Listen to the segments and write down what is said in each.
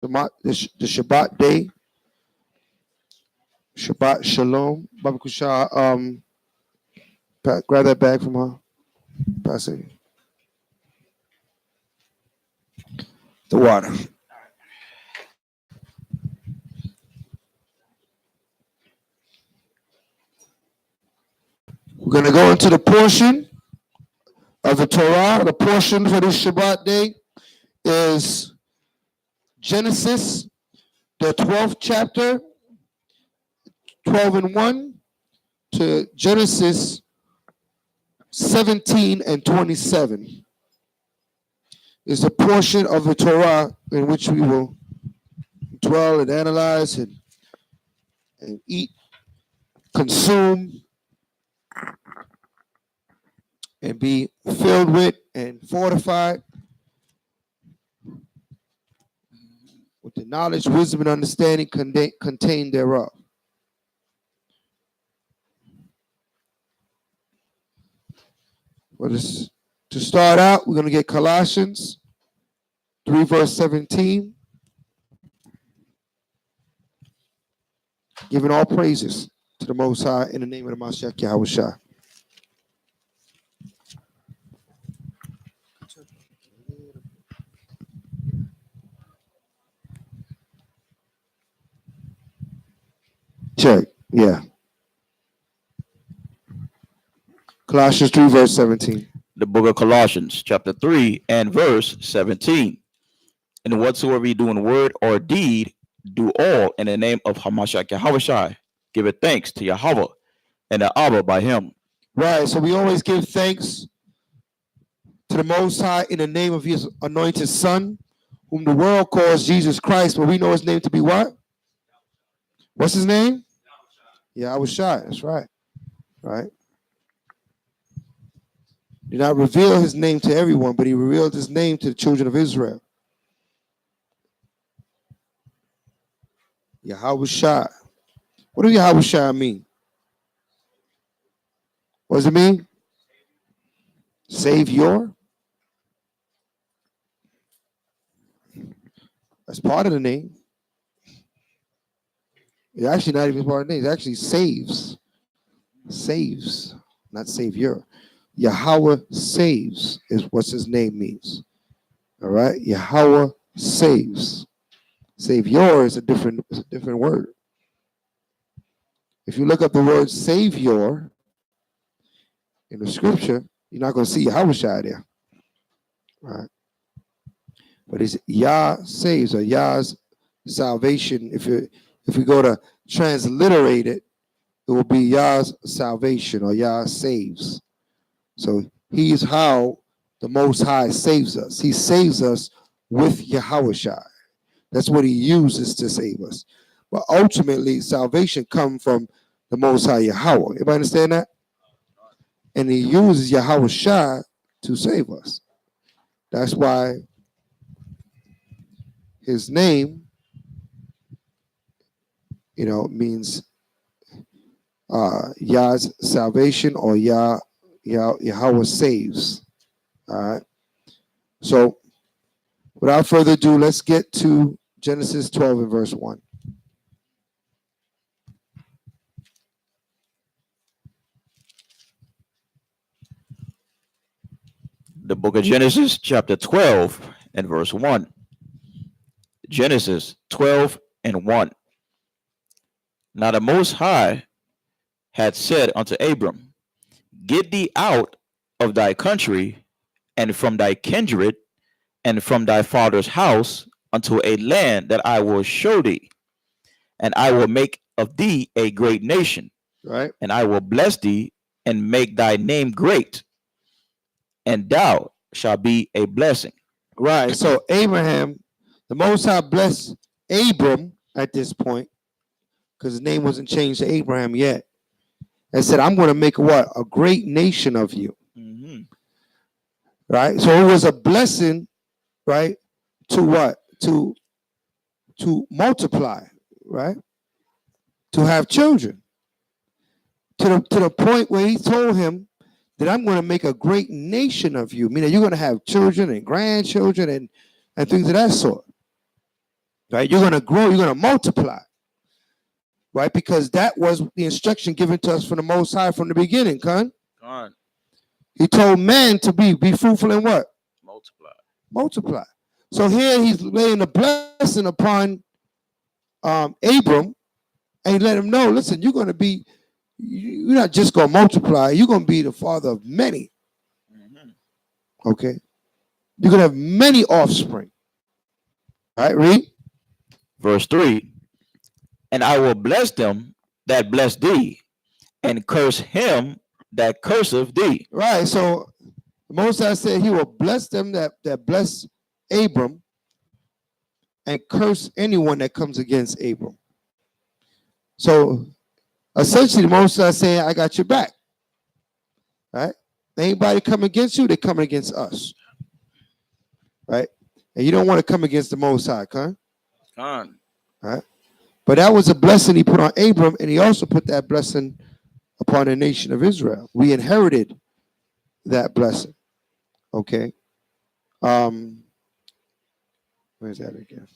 the Shabbat day, Shabbat Shalom. Baba Kusha, grab that bag from her. Pass it. The water. We're going to go into the portion of the Torah. The portion for this Shabbat day is Genesis, the 12th chapter, 12 and 1, to Genesis 17 and 27. Is a portion of the Torah in which we will dwell and analyze and eat, consume, and be filled with and fortified with the knowledge, wisdom, and understanding contained thereof. Well, to start out, we're going to get Colossians 3, verse 17. Giving all praises to the Most High in the name of the Mashiach Yahushua. Check, yeah. Colossians 3, verse 17. The book of Colossians, chapter 3 and verse 17. And whatsoever you do in word or deed, do all in the name of Hamashiach Yahushua. Give it thanks to Yahweh and the Abba by him. Right, so we always give thanks to the Most High in the name of his anointed Son, whom the world calls Jesus Christ, but we know his name to be what? What's his name? Yahushua. That's right. Right. Did not reveal his name to everyone, but he revealed his name to the children of Israel. Yahushua. What does Yahushua mean? What does it mean? Savior. That's part of the name. It's actually not even part of the name. It actually saves. Saves, not savior. Yahweh saves is what his name means. All right? Yahweh saves. Savior is a different word. If you look up the word Savior in the scripture, you're not going to see Yahushua there. Right? But it's Yah saves or Yah's salvation. If we go to transliterate it, it will be Yah's salvation or Yah saves. So he is how the Most High saves us. He saves us with Yahushua. That's what he uses to save us. But ultimately, salvation comes from the Most High Yahweh. Everybody understand that? And he uses Yahushua to save us. That's why his name, means Yah's salvation or Yahweh saves. All right. So without further ado, let's get to Genesis 12 and verse 1. The book of Genesis, chapter 12 and verse 1. Genesis 12 and 1. Now the Most High had said unto Abram, Get thee out of thy country and from thy kindred and from thy father's house unto a land that I will show thee, and I will make of thee a great nation. Right. And I will bless thee and make thy name great, and thou shalt be a blessing. Right. So Abraham, the Most High blessed Abram at this point, because his name wasn't changed to Abraham yet, and said, I'm going to make what? A great nation of you. Mm-hmm. Right. So it was a blessing, right? To what? To multiply, right? To have children. To the point where he told him that I'm going to make a great nation of you, meaning you're going to have children and grandchildren and things of that sort. Right? You're going to grow, you're going to multiply. Right? Because that was the instruction given to us from the Most High from the beginning, Khan. Con. He told man to be fruitful and what? Multiply. Multiply. So here he's laying a blessing upon Abram, and he let him know, listen, you're going to be, you're not just going to multiply, you're going to be the father of many. Okay? You're going to have many offspring. All right, read. Verse 3. And I will bless them that bless thee, and curse him that curseth thee. Right, so the Most High said he will bless them that bless Abram and curse anyone that comes against Abram. So essentially, the Most High saying, I got your back. Right? Anybody come against you, they're coming against us. Right? And you don't want to come against the Most High, huh? Con. Right? But that was a blessing he put on Abram, and he also put that blessing upon the nation of Israel. We inherited that blessing. Okay. Where's that again?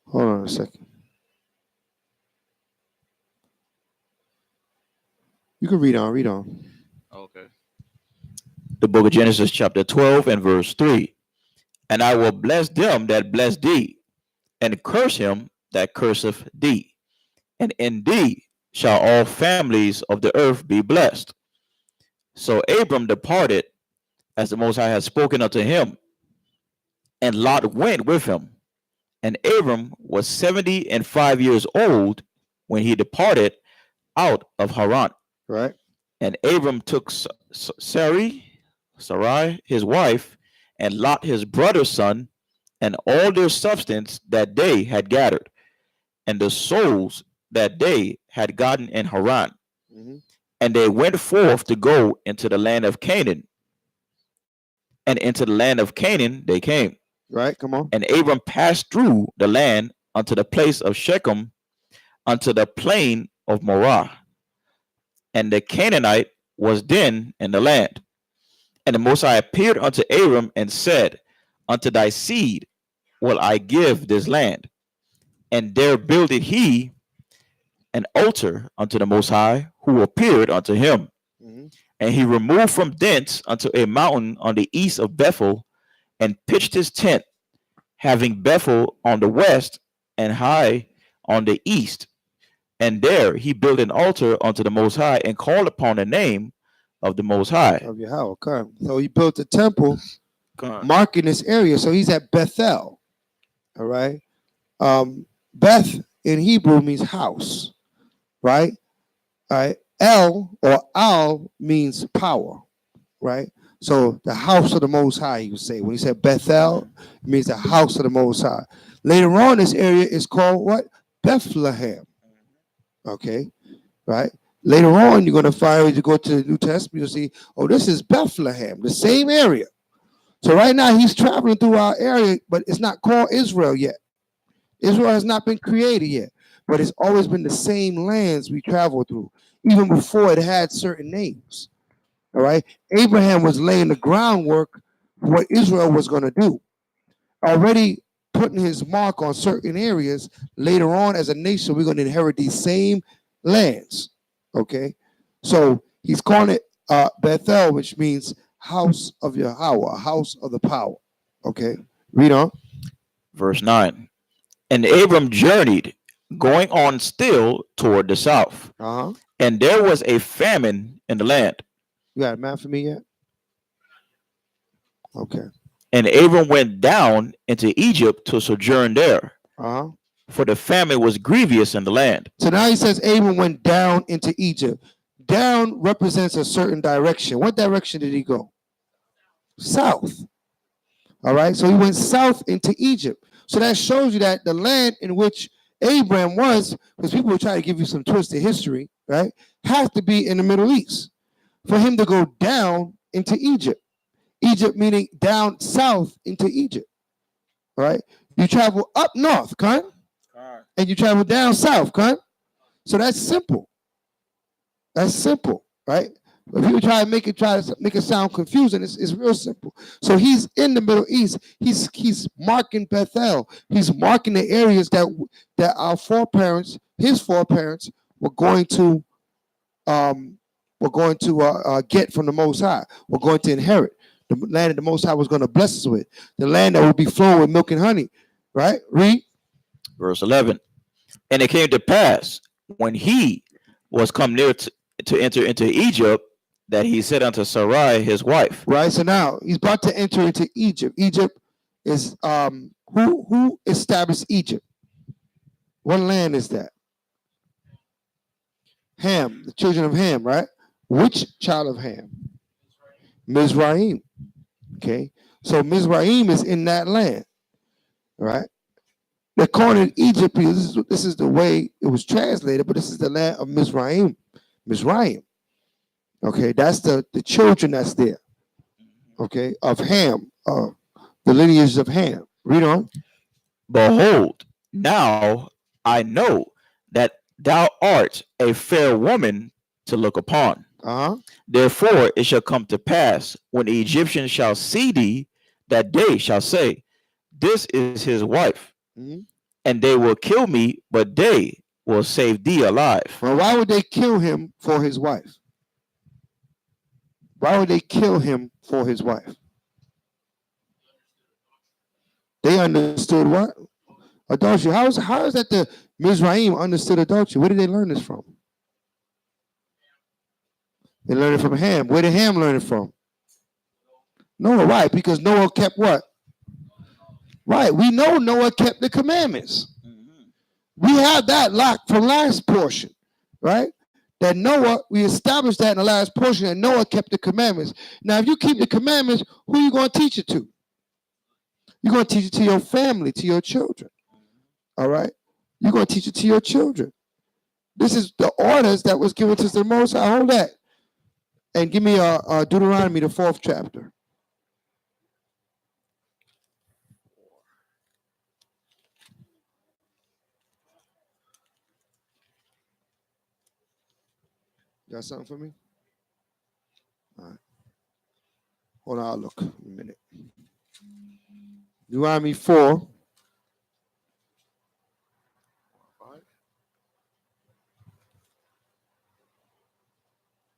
Hold on a second. You can read on, read on. Okay. The book of Genesis, chapter 12, and verse 3. And I will bless them that bless thee, and curse him that curseth thee. And in thee shall all families of the earth be blessed. So Abram departed, as the Most High had spoken unto him, and Lot went with him. And Abram was 75 years old when he departed out of Haran. Right. And Abram took Sarai, his wife, and Lot his brother's son, and all their substance that they had gathered, and the souls that they had gotten in Haran. Mm-hmm. And they went forth to go into the land of Canaan. And into the land of Canaan they came. Right, come on. And Abram passed through the land unto the place of Shechem, unto the plain of Morah. And the Canaanite was then in the land. And the Most High appeared unto Abram and said, unto thy seed will I give this land. And there builded he an altar unto the Most High, who appeared unto him. Mm-hmm. And he removed from thence unto a mountain on the east of Bethel, and pitched his tent, having Bethel on the west and Hai on the east. And there he built an altar unto the Most High, and called upon the name of the Most High. Of Yahweh, come. So he built a temple Come. marking this area. So he's at Bethel. All right. Beth in Hebrew means house. Right? All right. El or Al means power. Right? So the house of the Most High, he would say. When he said Bethel, it means the house of the Most High. Later on, this area is called what? Bethlehem. Okay, right? Later on, you're going to find, as you go to the New Testament, you'll see, oh, this is Bethlehem, the same area. So right now, he's traveling through our area, but it's not called Israel yet. Israel has not been created yet, but it's always been the same lands we travel through, even before it had certain names. All right? Abraham was laying the groundwork for what Israel was going to do. Already putting his mark on certain areas. Later on, as a nation, we're going to inherit these same lands. Okay, so he's calling it Bethel, which means house of Yahweh, house of the power. Okay, read on. Verse 9. And Abram journeyed, going on still toward the south. Uh-huh. And there was a famine in the land. You got a map for me yet? Okay. And Abram went down into Egypt to sojourn there, Uh-huh. for the famine was grievous in the land. So now he says Abram went down into Egypt. Down represents a certain direction. What direction did he go? South. All right. So he went south into Egypt. So that shows you that the land in which Abraham was, because people will try to give you some twisted history, right, has to be in the Middle East for him to go down into Egypt. Egypt meaning down south into Egypt. Right? You travel up north, con, and you travel down south, con. So that's simple. That's simple, right? If you try to make it sound confusing, it's real simple. So he's in the Middle East. He's marking Bethel. He's marking the areas that our foreparents, his foreparents, were going to get from the Most High. We're going to inherit the land that the Most High was going to bless us with, the land that will be flowing with milk and honey. Right? Read. Verse 11. And it came to pass when he was come near to enter into Egypt, that he said unto Sarai his wife. Right. So now he's about to enter into Egypt. Egypt is who established Egypt? What land is that? Ham, the children of Ham, right? Which child of Ham? Mizraim. Okay. So Mizraim is in that land, right? They're calling it Egypt because this is the way it was translated, but this is the land of Mizraim. Mizraim. Okay, that's the children that's there. Okay, of Ham, the lineage of Ham. Read on. Behold, now I know that thou art a fair woman to look upon. Therefore it shall come to pass, when the Egyptians shall see thee, that they shall say, this is his wife. And they will kill me, but they will save thee alive. Well, why would they kill him for his wife? Why would they kill him for his wife? They understood what? Adultery. How is that the Mizraim understood adultery? Where did they learn this from? They learned it from Ham. Where did Ham learn it from? Noah, right? Because Noah kept what? Right. We know Noah kept the commandments. We have that locked from last portion, right? That Noah, we established that in the last portion, that Noah kept the commandments. Now, if you keep the commandments, who are you going to teach it to? You're going to teach it to your family, to your children. All right? You're going to teach it to your children. This is the orders that was given to the Most High. Hold that. And give me Deuteronomy, the 4th chapter. Got something for me? All right. Hold on, I'll look a minute. Deuteronomy 4.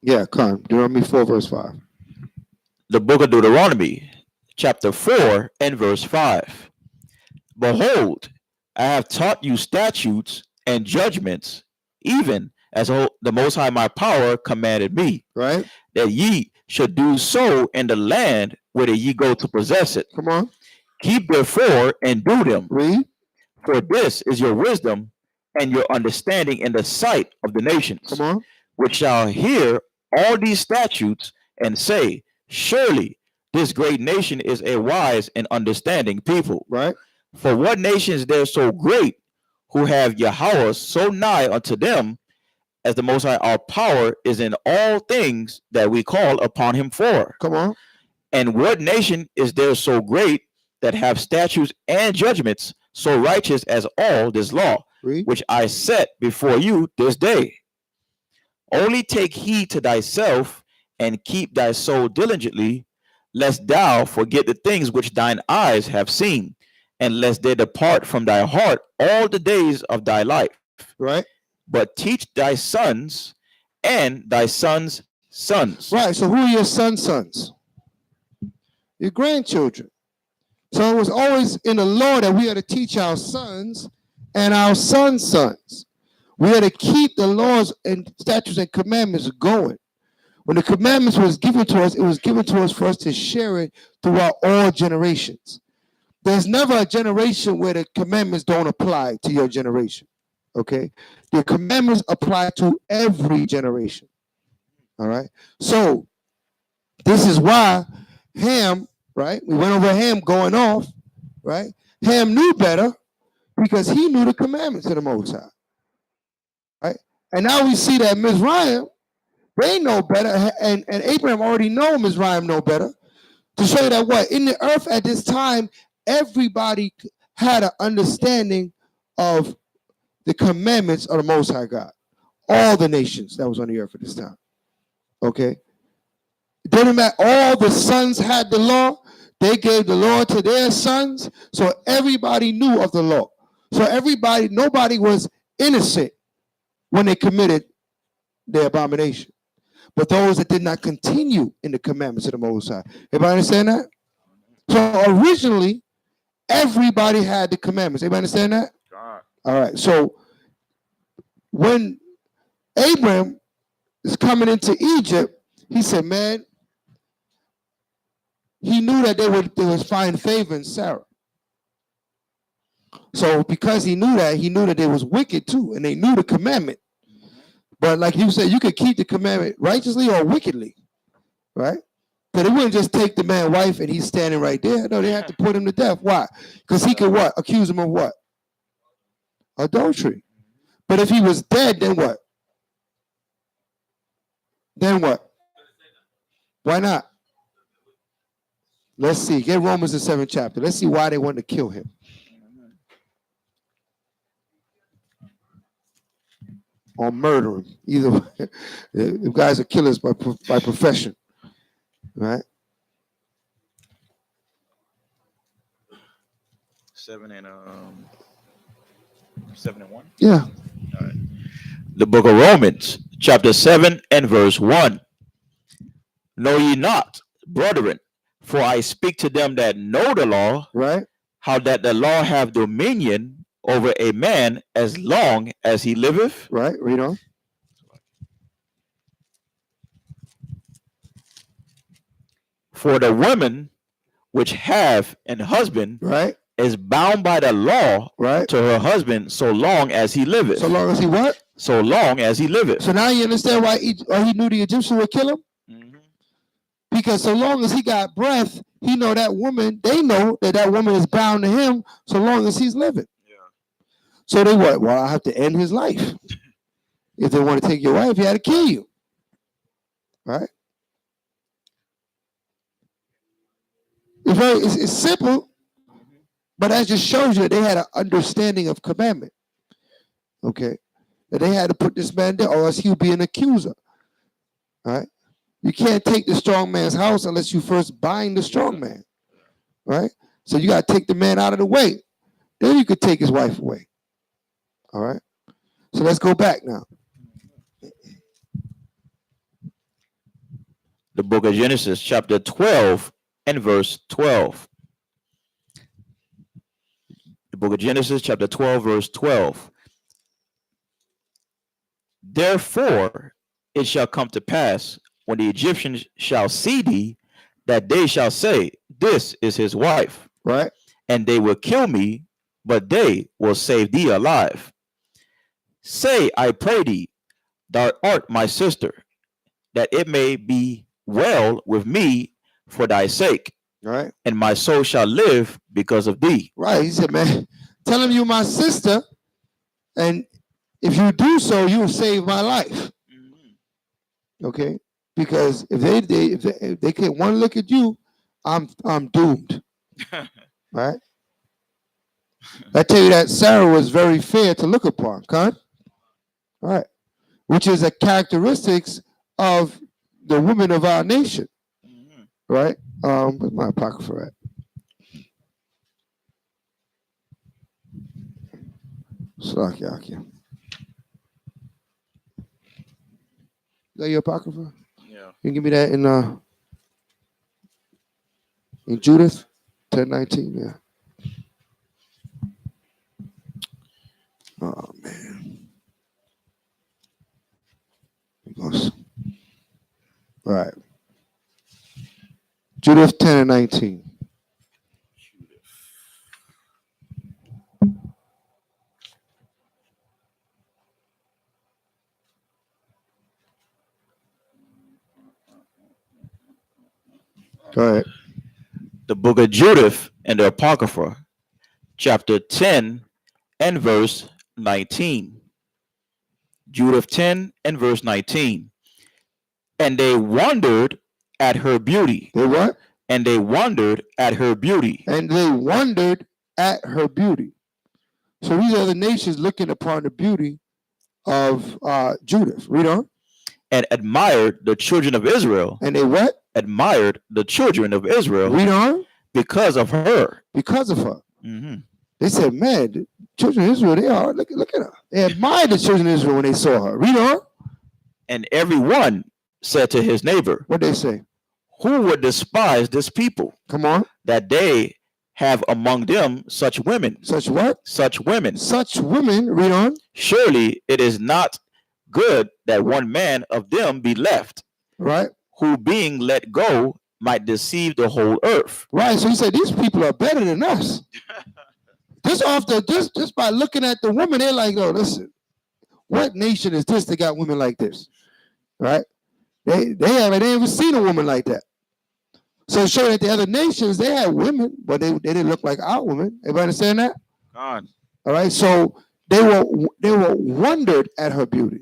Yeah, come. Deuteronomy 4, verse 5. The book of Deuteronomy, chapter 4 and verse 5. Behold, I have taught you statutes and judgments, even as the Most High my power commanded me, right? That ye should do so in the land whither ye go to possess it. Come on. Keep therefore and do them. Read. For this is your wisdom and your understanding in the sight of the nations. Come on. Which shall hear all these statutes and say, surely this great nation is a wise and understanding people. Right. For what nation is there so great, who have Yahweh so nigh unto them, as the Most High our power is in all things that we call upon him for? Come on. And what nation is there so great, that have statutes and judgments so righteous as all this law, Read. Which I set before you this day? Only take heed to thyself, and keep thy soul diligently, lest thou forget the things which thine eyes have seen, and lest they depart from thy heart all the days of thy life. Right. But teach thy sons and thy sons' sons. Right. So who are your sons? Your grandchildren. So it was always in the law that we had to teach our sons and our sons' sons. We had to keep the laws and statutes and commandments going. When the commandments was given to us, it was given to us for us to share it throughout all generations. There's never a generation where the commandments don't apply to your generation. Okay? The commandments apply to every generation. All right? So this is why Ham, right? We went over Ham going off, right? Ham knew better because he knew the commandments of the Most High. Right? And now we see that Mizraim, they know better, and Abraham already know Mizraim know better, to show you that what? In the earth at this time, everybody had an understanding of the commandments of the Most High God. All the nations that was on the earth at this time. Okay? It didn't matter. All the sons had the law. They gave the law to their sons. So everybody knew of the law. So nobody was innocent when they committed their abomination. But those that did not continue in the commandments of the Most High. Everybody understand that? So originally, everybody had the commandments. Everybody understand that? All right. So when Abraham is coming into Egypt, he said, man, he knew that they was find favor in Sarah. So because he knew that they was wicked too, and they knew the commandment. But like you said, you could keep the commandment righteously or wickedly, right? But they wouldn't just take the man's wife and he's standing right there. No, they had to put him to death. Why? Because he could what? Accuse him of what? Adultery. But if he was dead, then what? Then what? Why not? Let's see. Get Romans the 7th chapter. Let's see why they wanted to kill him. Or murder him. Either way. The guys are killers by profession. Right? 7 and 1. Yeah. All right. The book of Romans, chapter 7 and verse 1. Know ye not, brethren, for I speak to them that know the law, right? How that the law have dominion over a man as long as he liveth. Right, read on. For the woman which have an husband, right, is bound by the law, right, to her husband so long as he liveth. So long as he what? So long as he liveth. So now you understand why he knew the Egyptian would kill him? Mm-hmm. Because so long as he got breath, he know that woman, they know that woman is bound to him so long as he's living. Yeah. So they what? Well, I have to end his life. If they want to take your wife, he had to kill you. Right? It's simple, but that just shows you that they had an understanding of commandment. Okay? That they had to put this man there, or else he'll be an accuser. All right? You can't take the strong man's house unless you first bind the strong man. Right? So you got to take the man out of the way. Then you could take his wife away. All right? So let's go back now. The book of Genesis, chapter 12 and verse 12. The book of Genesis, chapter 12, verse 12. Therefore, it shall come to pass when the Egyptians shall see thee, that they shall say, this is his wife. Right. And they will kill me, but they will save thee alive. Say, I pray thee, thou art my sister, that it may be well with me for thy sake. Right. And my soul shall live because of thee. Right. He said, man, tell him you're my sister, and if you do so, you will save my life. Mm-hmm. Okay? Because if they get one look at you, I'm doomed. Right? I tell you that Sarah was very fair to look upon, Khan. Right. Which is a characteristics of the women of our nation. Mm-hmm. Right? Where's my apocrypha at? Slakia. Is that your apocrypha? Yeah. You can give me that in Judith 10:19. Yeah. Oh man. All right. Judith 10 and 19. Go ahead. The book of Judith and the Apocrypha, chapter 10 and verse 19. Judith 10 and verse 19. And they wondered at her beauty. They what? And they wondered at her beauty. And they wondered at her beauty. So these are the nations looking upon the beauty of Judith. Read on. And admired the children of Israel. And they what? Admired the children of Israel. Read on. Because of her. Because of her. Mm-hmm. They said, man, the children of Israel, they are, look at her. They admired the children of Israel when they saw her. Read on. And every one said to his neighbor. What they say? Who would despise this people? Come on. That they have among them such women. Such what? Such women. Such women. Read on. Surely it is not good that one man of them be left. Right. Who being let go might deceive the whole earth. Right. So he said these people are better than us. Just by looking at the woman, they're like, oh, listen, what nation is this that got women like this? Right? They haven't seen a woman like that. So showing that the other nations, they had women, but they didn't look like our women. Everybody understand that? God. All right. So they were wondered at her beauty.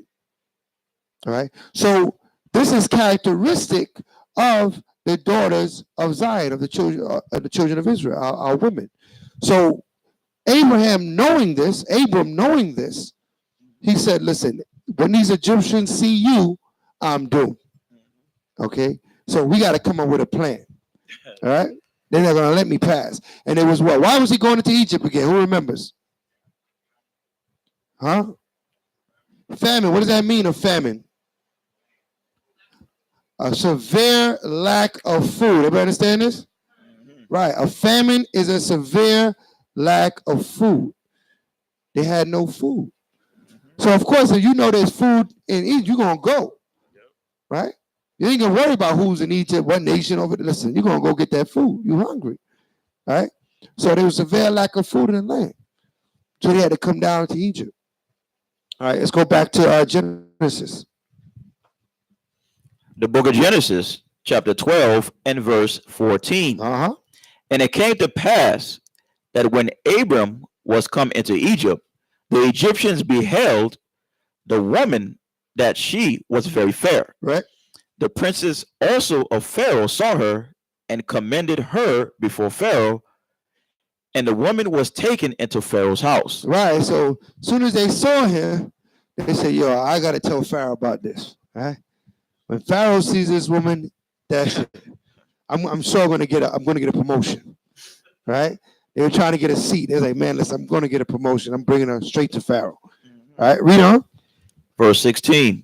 All right. So this is characteristic of the daughters of Zion, of the children of Israel, our women. So Abram knowing this, he said, listen, when these Egyptians see you, I'm doomed. Okay? So we got to come up with a plan. All right? They're not going to let me pass. And it was what? Why was he going into Egypt again? Who remembers? Huh? Famine. What does that mean, a famine? A severe lack of food. Everybody understand this? Right. A famine is a severe lack of food. They had no food. So, of course, if you know there's food in Egypt, you're going to go. Right? You ain't going to worry about who's in Egypt, what nation over there. Listen, you're going to go get that food. You're hungry. Right? So, there was a severe lack of food in the land. So, they had to come down to Egypt. All right, let's go back to Genesis. The book of Genesis, chapter 12 and verse 14. Uh-huh. And it came to pass that when Abram was come into Egypt, the Egyptians beheld the woman that she was very fair. Right. The princes also of Pharaoh saw her and commended her before Pharaoh, and the woman was taken into Pharaoh's house. Right. So as soon as they saw him, they said, yo, I got to tell Pharaoh about this. Right. When Pharaoh sees this woman, that's it. I'm sure I'm going to get a promotion. Right. They were trying to get a seat. They're like, man, listen, I'm going to get a promotion. I'm bringing her straight to Pharaoh. All right. Read on. Verse 16.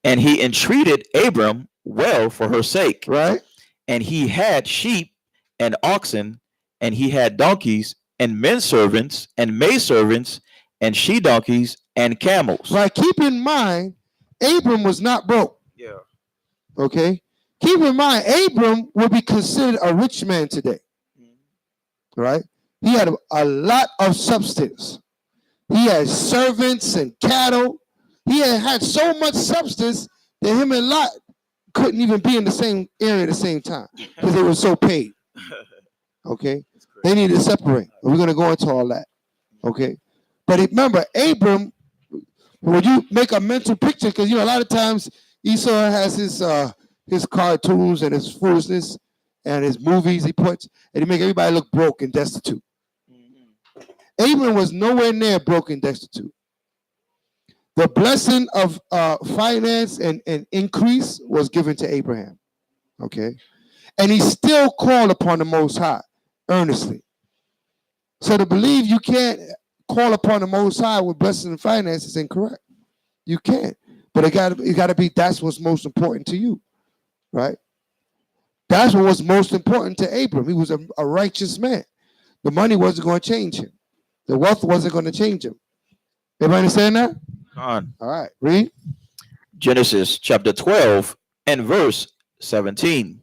And he entreated Abram well for her sake. Right. And he had sheep and oxen, and he had donkeys and men servants and maid servants and she donkeys and camels. Right. Keep in mind, Abram was not broke. Yeah. Okay. Keep in mind, Abram would be considered a rich man today. Right. He had a lot of substance. He had servants and cattle. He had so much substance that him and Lot couldn't even be in the same area at the same time because they were so paid. Okay. They needed to separate. We're going to go into all that. Okay. But remember, Abram, when you make a mental picture, because, a lot of times Esau has his cartoons and his foolishness and his movies he puts, and he make everybody look broke and destitute. Abram was nowhere near broke and destitute. The blessing of finance and increase was given to Abraham. Okay. And he still called upon the Most High earnestly. So to believe you can't call upon the Most High with blessing and finance is incorrect. You can't. But it got to be, that's what's most important to you. Right? That's what was most important to Abram. He was a righteous man. The money wasn't going to change him. The wealth wasn't going to change him. Everybody understand that? On. All right, read. Genesis chapter 12 and verse 17.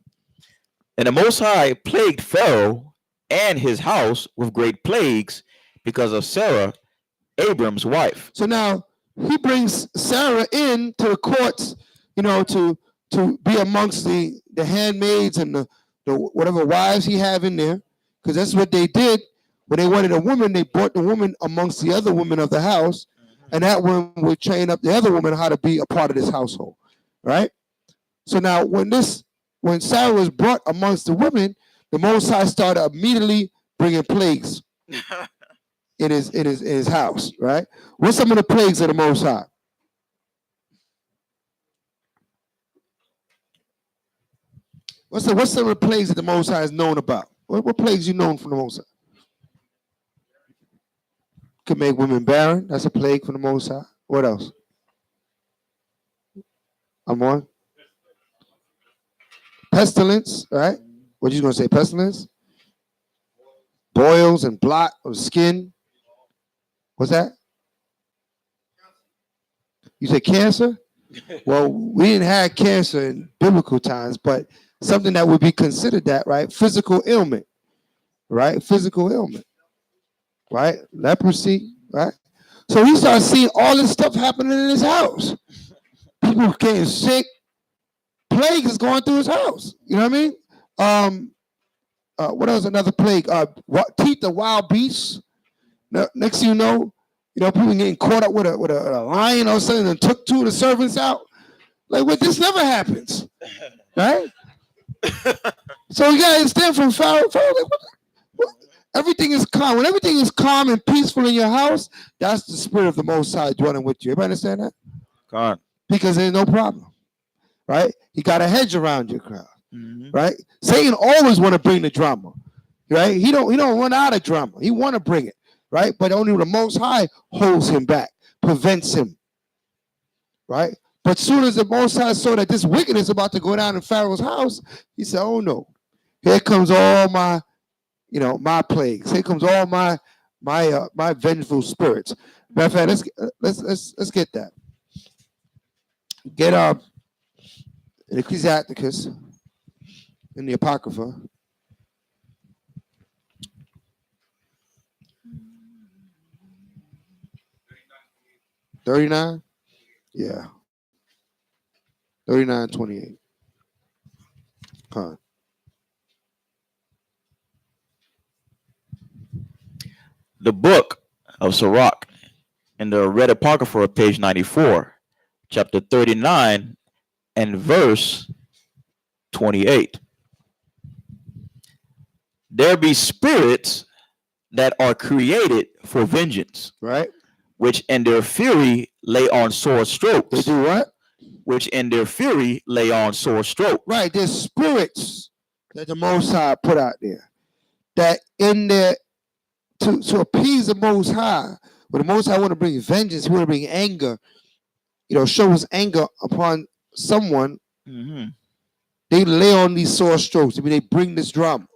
And the Most High plagued Pharaoh and his house with great plagues because of Sarah, Abram's wife. So now he brings Sarah in to the courts, to be amongst the handmaids and the whatever wives he have in there, because that's what they did. When they wanted a woman, they brought the woman amongst the other women of the house, and that woman would train up the other woman how to be a part of this household, right? So now when Sarah was brought amongst the women, the Most High started immediately bringing plagues in his house, right? What's some of the plagues of the Most High? What's some of the plagues that the Most High is known about? What plagues you known from the Most High? Could make women barren. That's a plague from the Most High. What else? I'm on. Pestilence, right? What you gonna say? Pestilence, boils and blot of skin. What's that? You say cancer? Well, we didn't have cancer in biblical times, but something that would be considered that, right? Physical ailment, right? Physical ailment, right? Leprosy, right? So he starts seeing all this stuff happening in his house. People getting sick. Plague is going through his house. You know what I mean? What else? Another plague. Teeth of wild beasts. Next thing you know, people getting caught up with a lion or something and took two of the servants out. Like, what? This never happens, right? So you gotta understand from Pharaoh. Like, what? Everything is calm. When everything is calm and peaceful in your house, that's the spirit of the Most High dwelling with you. Everybody understand that? God. Because there's no problem, right? He got a hedge around your crowd, Mm-hmm. right? Satan always want to bring the drama, right? He don't run out of drama. He want to bring it, right? But only the Most High holds him back, prevents him, right? But soon as the Most High saw that this wickedness is about to go down in Pharaoh's house, he said, "Oh no, here comes all my, my plagues. Here comes all my vengeful spirits." Matter of fact, let's get that. Get in Ecclesiasticus, in the Apocrypha. 39? Yeah. 39:28. Huh. The book of Sirach in the Red Apocrypha, page 94, chapter 39 and verse 28. There be spirits that are created for vengeance, Right? which in their fury lay on sore They strokes. do what? Which in their fury lay on sore strokes. Right. There's spirits that the Most High put out there that in there to appease the Most High. When the Most High want to bring vengeance, he want to bring anger, show his anger upon someone. Mm-hmm. They lay on these sore strokes. I mean, they bring this drama.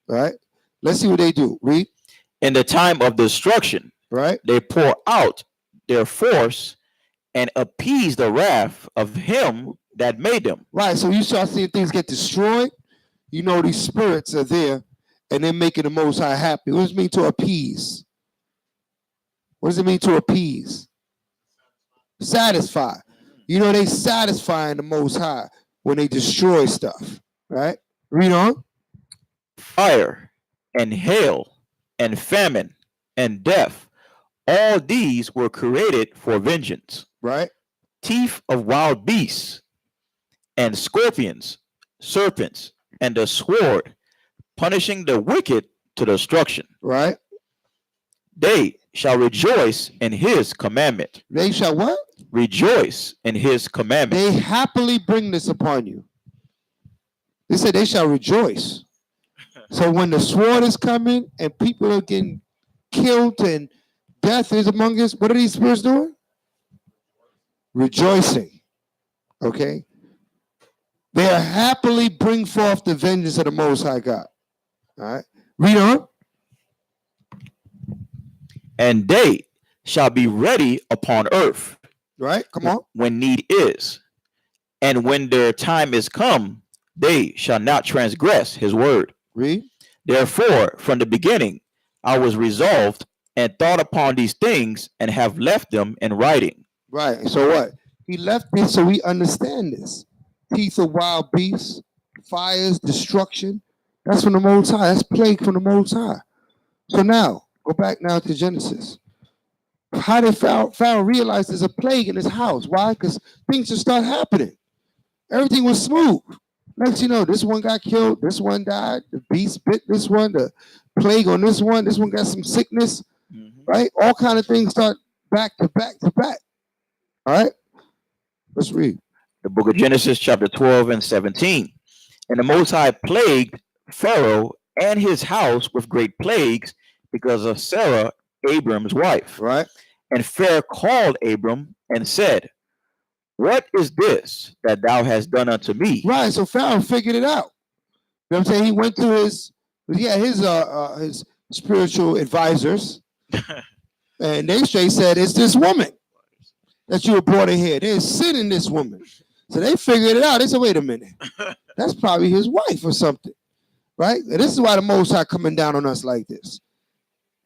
Right? Let's see what they do. Read. In the time of destruction, Right? they pour out their force and appease the wrath of him that made them. Right. So you start seeing things get destroyed. These spirits are there and they're making the Most High happy. What does it mean to appease? What does it mean to appease? Satisfy. They satisfying the Most High when they destroy stuff. Right? Read on. Fire and hail and famine and death, all these were created for vengeance. Right? Teeth of wild beasts and scorpions, serpents, and the sword, punishing the wicked to destruction. Right? They shall rejoice in his commandment. They shall what? Rejoice in his commandment. They happily bring this upon you. They said they shall rejoice. So when the sword is coming and people are getting killed and death is among us, what are these spirits doing? Rejoicing. Okay? They are happily bring forth the vengeance of the Most High God. All right? Read on. And they shall be ready upon earth. Right? Come on. When need is. And when their time is come, they shall not transgress his word. Read. Therefore, from the beginning, I was resolved and thought upon these things and have left them in writing. Right. So what? He left this so we understand this. Teeth of wild beasts, fires, destruction. That's from the Most High. That's plague from the Most High. So now, go back now to Genesis. How did Pharaoh realize there's a plague in his house? Why? Because things just start happening. Everything was smooth. Next, you know, this one got killed. This one died. The beast bit this one. The plague on this one. This one got some sickness. Mhm. Right? All kind of things start back to back to back. All right. Let's read. The book of Genesis, chapter 12 and 17. And the Most High plagued Pharaoh and his house with great plagues because of Sarah, Abram's wife. Right. And Pharaoh called Abram and said, what is this that thou hast done unto me? Right. So Pharaoh figured it out. You know what I'm saying? He went to his spiritual advisors, and they straight said, it's this woman that you were brought in here. There's sin in this woman. So they figured it out. They said, wait a minute. That's probably his wife or something. Right? And this is why the Most High coming down on us like this.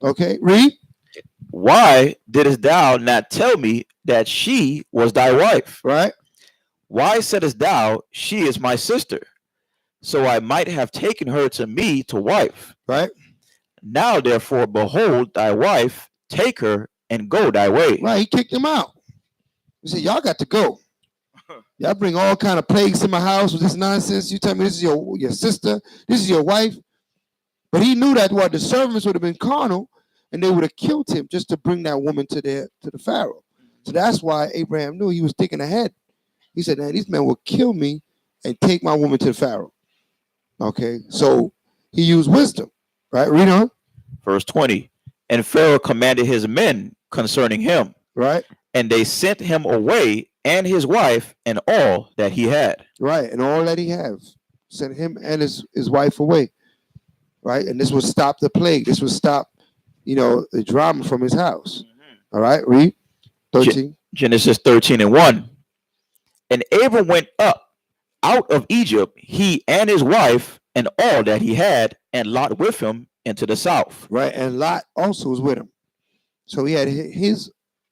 Okay, read. Why didst thou not tell me that she was thy wife? Right. Why saidst thou, she is my sister? So I might have taken her to me to wife. Right. Now, therefore, behold thy wife, take her and go thy way. Right. He kicked him out. He said, y'all got to go. Y'all bring all kind of plagues to my house with this nonsense. You tell me this is your sister, this is your wife. But he knew that what the servants would have been carnal, and they would have killed him just to bring that woman to the Pharaoh. So that's why Abraham knew he was thinking ahead. He said, man, these men will kill me and take my woman to the Pharaoh. Okay, so he used wisdom. Right, read on. Verse 20. And Pharaoh commanded his men concerning him. Right. And they sent him away and his wife and all that he had. Right, and all that he has. Sent him and his wife away. Right, and this would stop the plague. This would stop, the drama from his house. All right, read 13. Genesis 13 and 1. And Abram went up out of Egypt, he and his wife and all that he had, and Lot with him into the south. Right, and Lot also was with him. So he had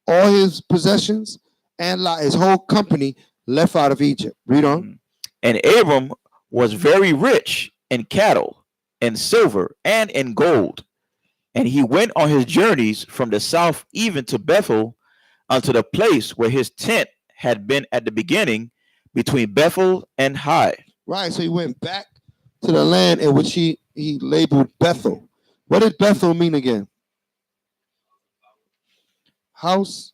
all his possessions and Lot, his whole company left out of Egypt. Read on. And Abram was very rich in cattle and silver and in gold. And he went on his journeys from the south even to Bethel, unto the place where his tent had been at the beginning, between Bethel and Hai. Right, so he went back to the land in which he labeled Bethel. What did Bethel mean again? House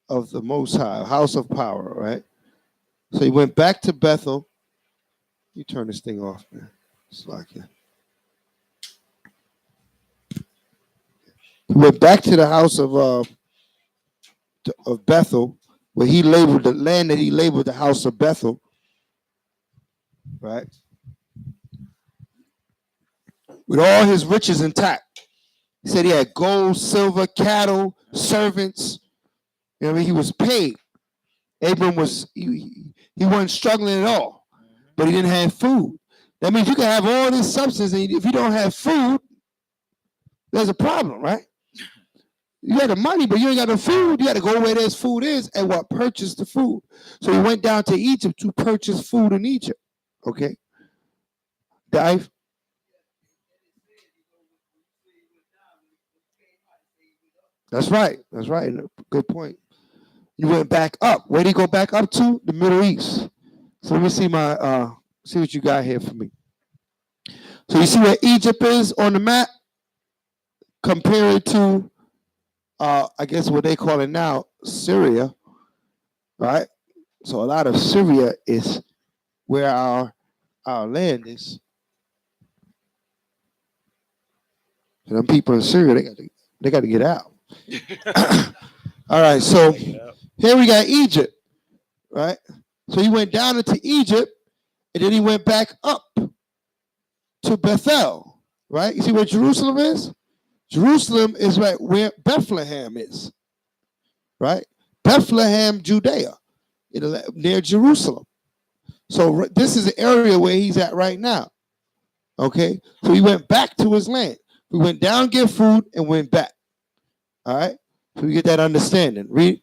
of the Most High, house of power, right? So he went back to Bethel. You turn this thing off, man. It's like that. He went back to the house of Bethel, where he labeled the land that he labeled the house of Bethel, right? With all his riches intact. He said he had gold, silver, cattle, servants. You know what I mean? He was paid. Abram he wasn't struggling at all, but he didn't have food. That means you can have all this substance, and if you don't have food, there's a problem, right? You got the money, but you ain't got the food. You got to go where there's food is and purchase the food. So he went down to Egypt to purchase food in Egypt. Okay. Dive. That's right. That's right. Good point. You went back up. Where did he go back up to? The Middle East. So let me see see what you got here for me. So you see where Egypt is on the map compared to I guess what they call it now, Syria, right? So a lot of Syria is where our land is. So them people in Syria, they got to get out. All right, so here we got Egypt, right? So he went down into Egypt, and then he went back up to Bethel, right? You see where Jerusalem is? Jerusalem is right where Bethlehem is, right? Bethlehem, Judea, near Jerusalem. So this is the area where he's at right now, okay? So he went back to his land. We went down, get food, and went back, all right? So we get that understanding. Read.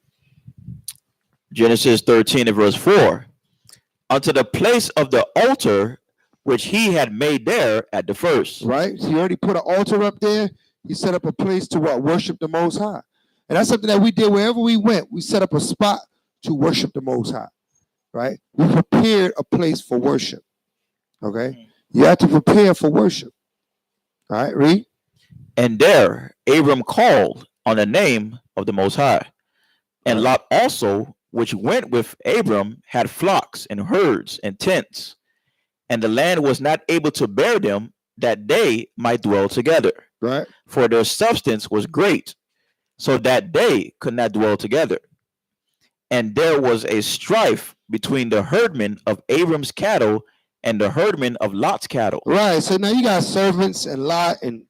Genesis 13 and verse 4. Unto the place of the altar which he had made there at the first. Right? So he already put an altar up there. He set up a place to worship the Most High. And that's something that we did wherever we went. We set up a spot to worship the Most High. right? We prepared a place for worship. Okay, you have to prepare for worship. All right, read. And there Abram called on the name of the Most High. All And right, Lot also, which went with Abram, had flocks and herds and tents, and the land was not able to bear them, that they might dwell together. right, For their substance was great, so that they could not dwell together. And there was a strife between the herdmen of Abram's cattle and the herdmen of Lot's cattle. right. So now you got servants and Lot, and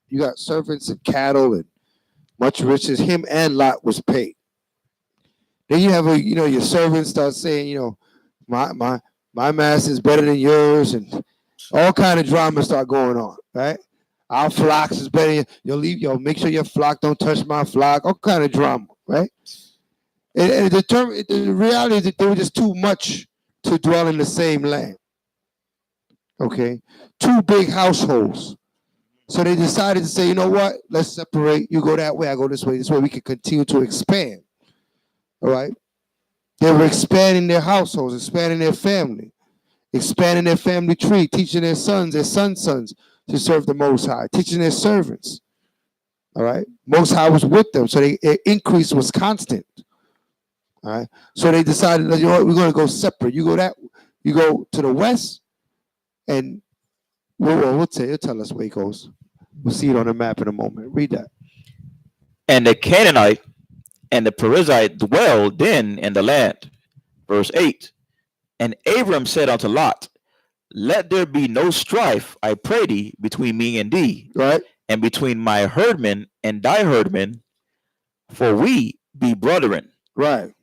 you got servants and cattle and much riches. Him and Lot was paid. Then you have your servants start saying, my master is better than yours, and all kind of drama start going on, right? Our flocks is better. Make sure your flock don't touch my flock. All kind of drama, right? And the reality is that they were just too much to dwell in the same land. Okay, two big households. So they decided to say, you know what? Let's separate. You go that way, I go this way. This way we can continue to expand. All right. They were expanding their households, expanding their family, expanding their family tree, teaching their sons' to serve the Most High, teaching their servants. All right. Most High was with them. So their increase was constant. All right. So they decided, you know what, we're going to go separate. You go to the west, and we'll tell us where he goes. We'll see it on the map in a moment. Read that. And the Canaanite and the Perizzite dwelled then in the land. Verse 8. And Abram said unto Lot, Let there be no strife, I pray thee, between me and thee, Right. and between my herdmen and thy herdmen, for we be brethren. Right.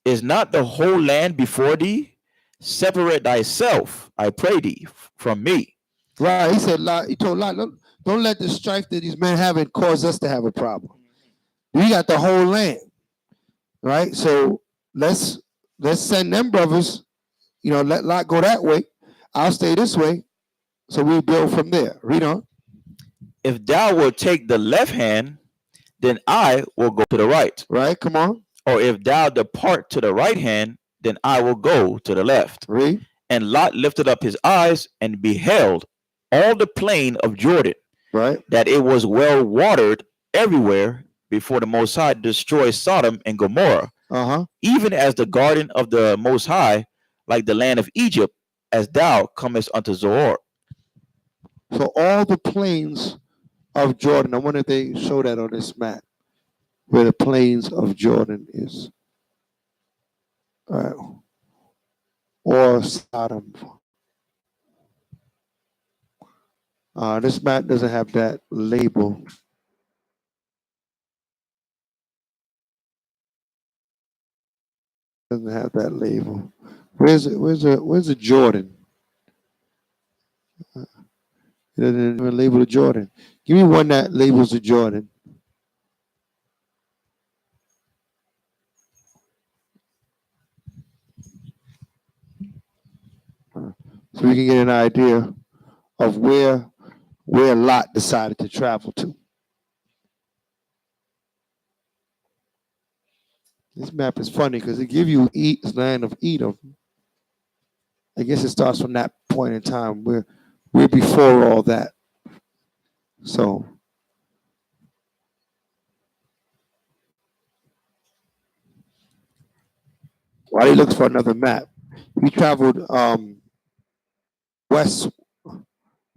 Is not the whole land before thee? Separate thyself, I pray thee, from me. Right. He said, Lot, he told Lot, don't let the strife that these men have cause us to have a problem. We got the whole land. Right. So let's send them brothers, let Lot go that way. I'll stay this way. So we build from there. Read on. If thou wilt take the left hand, then I will go to the right. Right. Come on. Or if thou depart to the right hand, then I will go to the left. Read. And Lot lifted up his eyes and beheld all the plain of Jordan, Right. that it was well watered everywhere before the Most High destroyed Sodom and Gomorrah, even as the garden of the Most High, like the land of Egypt, as thou comest unto Zoar. So all the plains of Jordan. I wonder if they show that on this map, where the plains of Jordan is. All right. Or Sodom. This map doesn't have that label. Doesn't have that label. Where's the Jordan? It doesn't even label the Jordan. Give me one that labels the Jordan. So we can get an idea of where Lot decided to travel to. This map is funny because it gives you land of Edom. I guess it starts from that point in time. We're before all that. So while he looks for another map, he traveled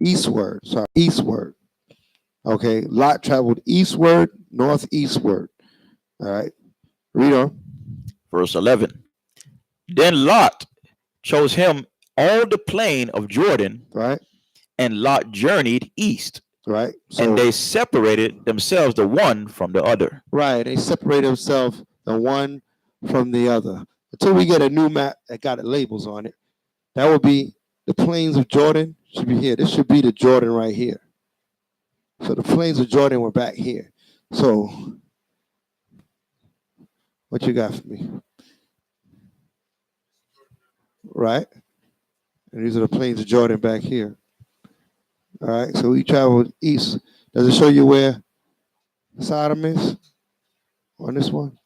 eastward. Okay, Lot traveled eastward, northeastward. All right, read on. Verse 11. Then Lot chose him all the plain of Jordan, right, and Lot journeyed east. Right. So, and they separated themselves the one from the other. Right. They separate themselves the one from the other. Until we get a new map that got labels on it. That would be the plains of Jordan should be here. This should be the Jordan right here. So the plains of Jordan were back here. So what you got for me? Right? And these are the plains of Jordan back here. All right. So we traveled east. Does it show you where Sodom is on this one?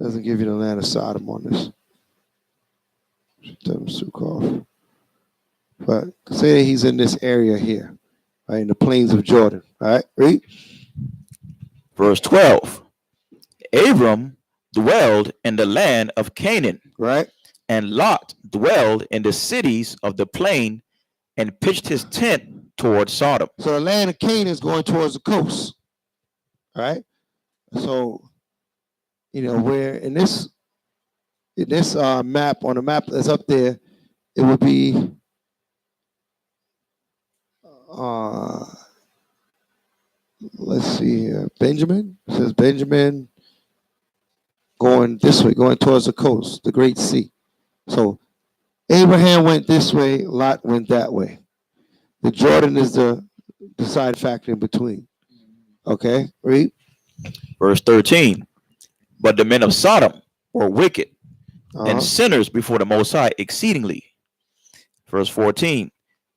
Doesn't give you the land of Sodom on this. But say he's in this area here, right, in the plains of Jordan. All right, read. Verse 12. Abram dwelled in the land of Canaan, Right. and Lot dwelled in the cities of the plain and pitched his tent toward Sodom. So the land of Canaan is going towards the coast. All right. So, where in this map, on the map that's up there, it would be let's see here. Benjamin. It says Benjamin going this way, going towards the coast, the Great Sea. So Abraham went this way, Lot went that way. The Jordan is the deciding factor in between. Okay, read. Verse 13. But the men of Sodom were wicked and sinners before the Most High exceedingly. Verse 14.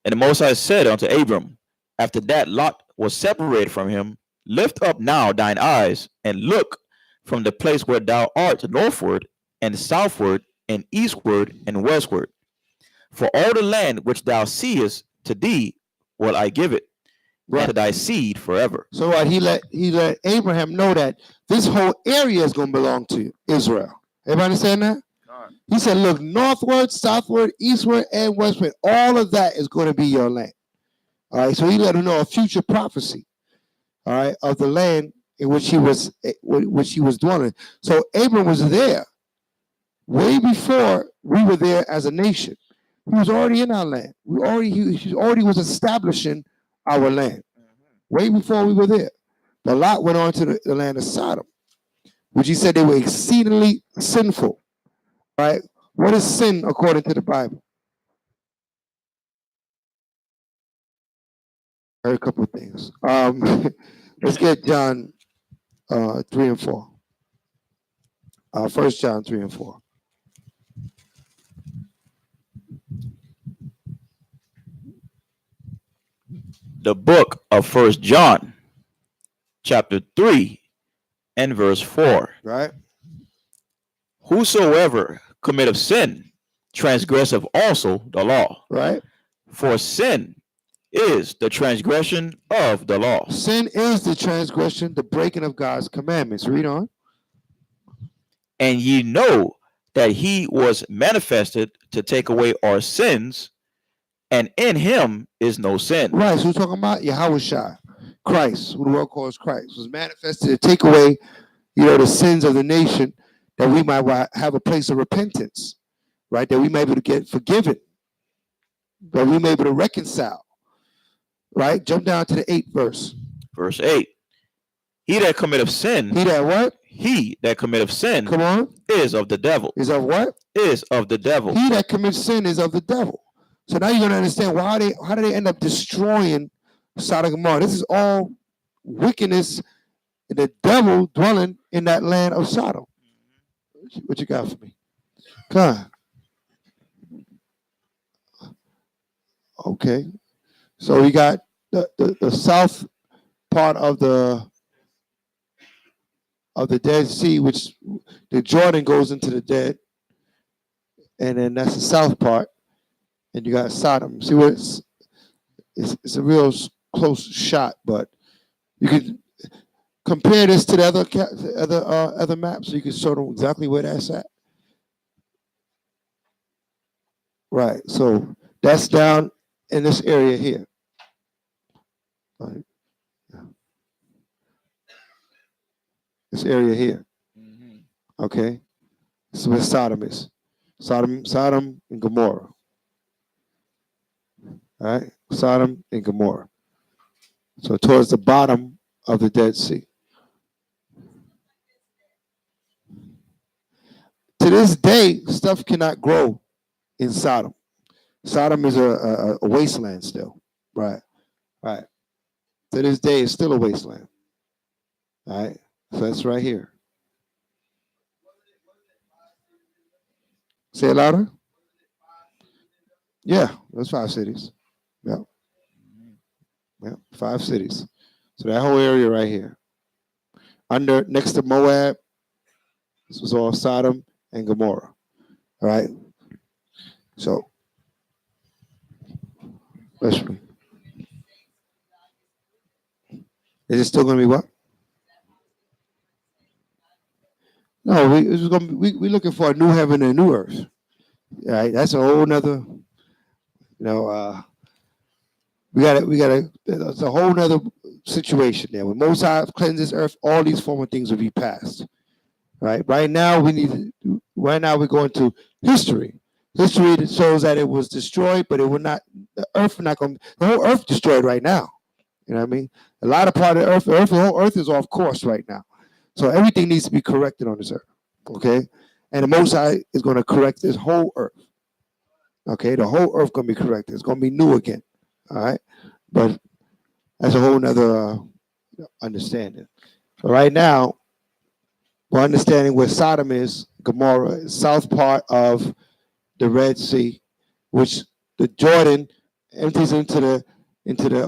And the Most High said unto Abram, after that Lot was separated from him, lift up now thine eyes and look from the place where thou art northward and southward and eastward and westward. For all the land which thou seest, to thee will I give it, and to thy seed forever. So what he let Abraham know that this whole area is going to belong to Israel. Everybody understand that? He said, look, northward, southward, eastward, and westward. All of that is going to be your land. All right. So he let him know a future prophecy, all right, of the land in which he was dwelling. So Abram was there way before we were there as a nation. He was already in our land. He already was establishing our land way before we were there. But Lot went on to the land of Sodom, which he said they were exceedingly sinful. Right? What is sin according to the Bible? A couple of things. Let's get John 3 and 4. 1 John 3 and 4. The book of 1 John, chapter 3 and verse 4. Right. Whosoever committeth sin transgresseth also the law. Right. For sin is the transgression of the law. Sin is the transgression, the breaking of God's commandments. Read on. And ye know that he was manifested to take away our sins, and in him is no sin. Right. So we're talking about Yahushua, Christ, who the world calls Christ, was manifested to take away, the sins of the nation, that we might have a place of repentance, right? That we may be able to get forgiven, that we may be able to reconcile, right? Jump down to the 8th verse. Verse 8. He that committeth sin. He that what? He that committeth sin. Come on. Is of the devil. Is of what? Is of the devil. He that commits sin is of the devil. So now you're going to understand how do they end up destroying Sodom and Gomorrah. This is all wickedness, and the devil dwelling in that land of Sodom. What you got for me? Come on. Okay. So we got the south part of the Dead Sea, which the Jordan goes into the dead, and then that's the south part, and you got Sodom. See where it's a real close shot, but you can compare this to the other maps, so you can show them exactly where that's at. Right. So that's down in this area here. Right. This area here. Okay. This is where Sodom is. Sodom and Gomorrah. All right. Sodom and Gomorrah. So towards the bottom of the Dead Sea. To this day, stuff cannot grow in Sodom. Sodom is a wasteland still. Right. Right. To this day, it's still a wasteland. All right. So that's right here. Say it louder. Yeah, those 5 cities. Yep. Yep, 5 cities. So that whole area right here. Next to Moab, This was all Sodom and Gomorrah. All right. So let's read. Is it still going to be what? No, it's going to be, we're looking for a new heaven and a new earth. All right. That's a whole nother, we got to, it's a whole nother situation there. When Most High cleanses earth, all these former things will be passed. Right. Right now we're going to history. History that shows that it was destroyed, but it will not, the earth not going, the whole earth destroyed right now. You know what I mean? A lot of part of the whole earth is off course right now. So everything needs to be corrected on this earth. Okay. And the Most High is going to correct this whole earth. Okay. The whole earth going to be corrected. It's going to be new again. All right. But that's a whole nother understanding. So right now, we're understanding where Sodom is, Gomorrah, south part of the Red Sea, which the Jordan empties into the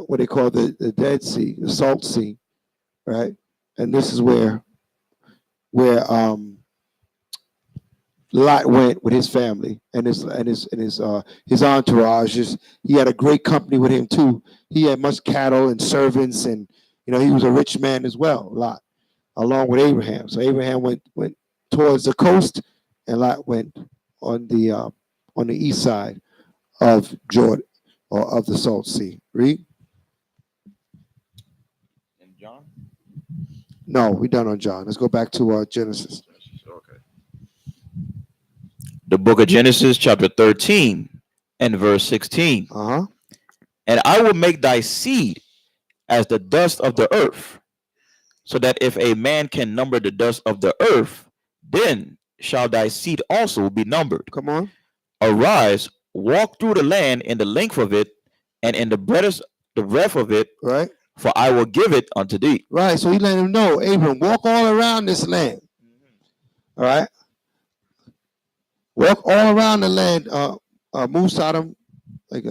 what they call the Dead Sea, the Salt Sea, right? And this is where Lot went with his family and his entourage. He had a great company with him too. He had much cattle and servants, and he was a rich man as well, Lot, along with Abraham. So Abraham went towards the coast, and Lot went on the east side of Jordan or of the Salt Sea. Read. And John? No, we done on John. Let's go back to Genesis. Okay. The book of Genesis, chapter 13 and verse 16. Uh-huh. And I will make thy seed as the dust of the earth, so that if a man can number the dust of the earth, then shall thy seed also be numbered. Come on. Arise, walk through the land in the length of it, and in the breadth of it, Right. for I will give it unto thee. Right. So he let him know, Abram, walk all around this land. All right. Walk all around the land. Move Sodom, like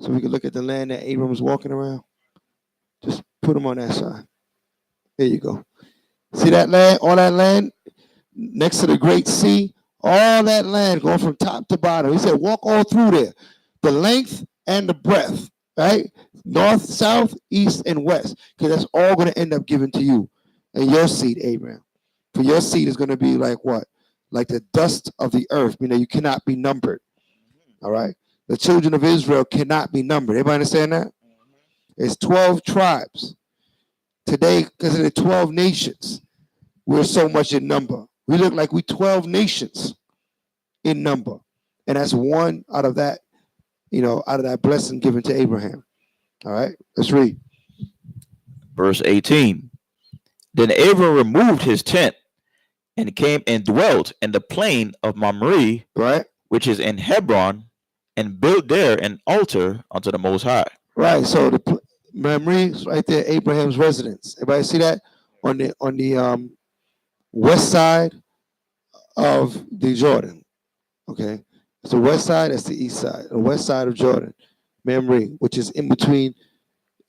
so we can look at the land that Abram was walking around. Just put him on that side. There you go. See that land? All that land next to the Great Sea. All that land going from top to bottom. He said, walk all through there, the length and the breadth. Right? North, south, east, and west. Because that's all going to end up given to you and your seed, Abraham. For your seed is going to be like what? Like the dust of the earth. You cannot be numbered. All right? The children of Israel cannot be numbered. Everybody understand that? It's 12 tribes. Today, because of the 12 nations, we're so much in number. We look like we 12 nations in number. And that's one out of that, out of that blessing given to Abraham. All right, let's read. Verse 18. Then Abram removed his tent and came and dwelt in the plain of Mamre, right, which is in Hebron, and built there an altar unto the Most High. Right, so the Mamre is right there, Abraham's residence. Everybody see that? On the west side of the Jordan. Okay, it's the west side, that's the east side. The west side of Jordan, Mamre, which is in between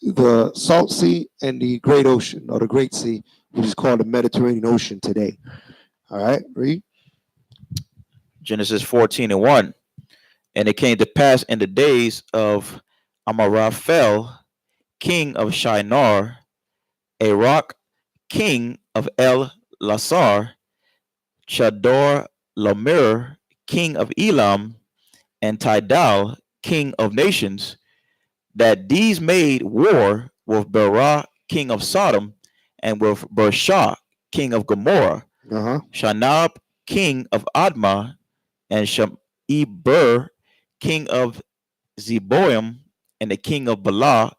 the Salt Sea and the Great Ocean, or the Great Sea, which is called the Mediterranean Ocean today. All right, read. Genesis 14 and 1. And it came to pass in the days of Amaraphel, king of Shinar, Arok, king of El Lasar, Chador Lamer, king of Elam, and Tidal, king of nations, that these made war with Berah, king of Sodom, and with Bershah, king of Gomorrah, Shanab, king of Admah, and Shemeber, king of Zeboim, and the king of Bela,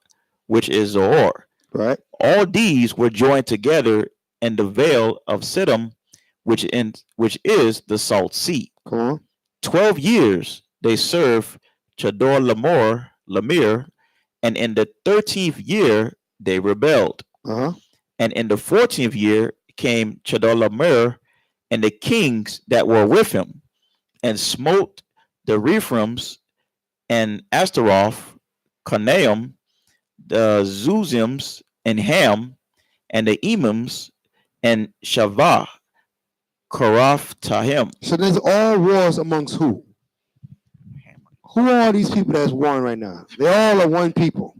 which is Zoar. Right. All these were joined together in the vale of Siddim, which is the Salt Sea. 12 years they served Chador Lamer, and in the 13th year they rebelled. And in the 14th year came Chedorlaomer and the kings that were with him, and smote the Rephaims and Ashtaroth, Carnaim, the Zuzims and Ham, and the Emims and Shavah, Karath Tahim. So there's all wars amongst who? Who are all these people that's warring right now? They all are one people.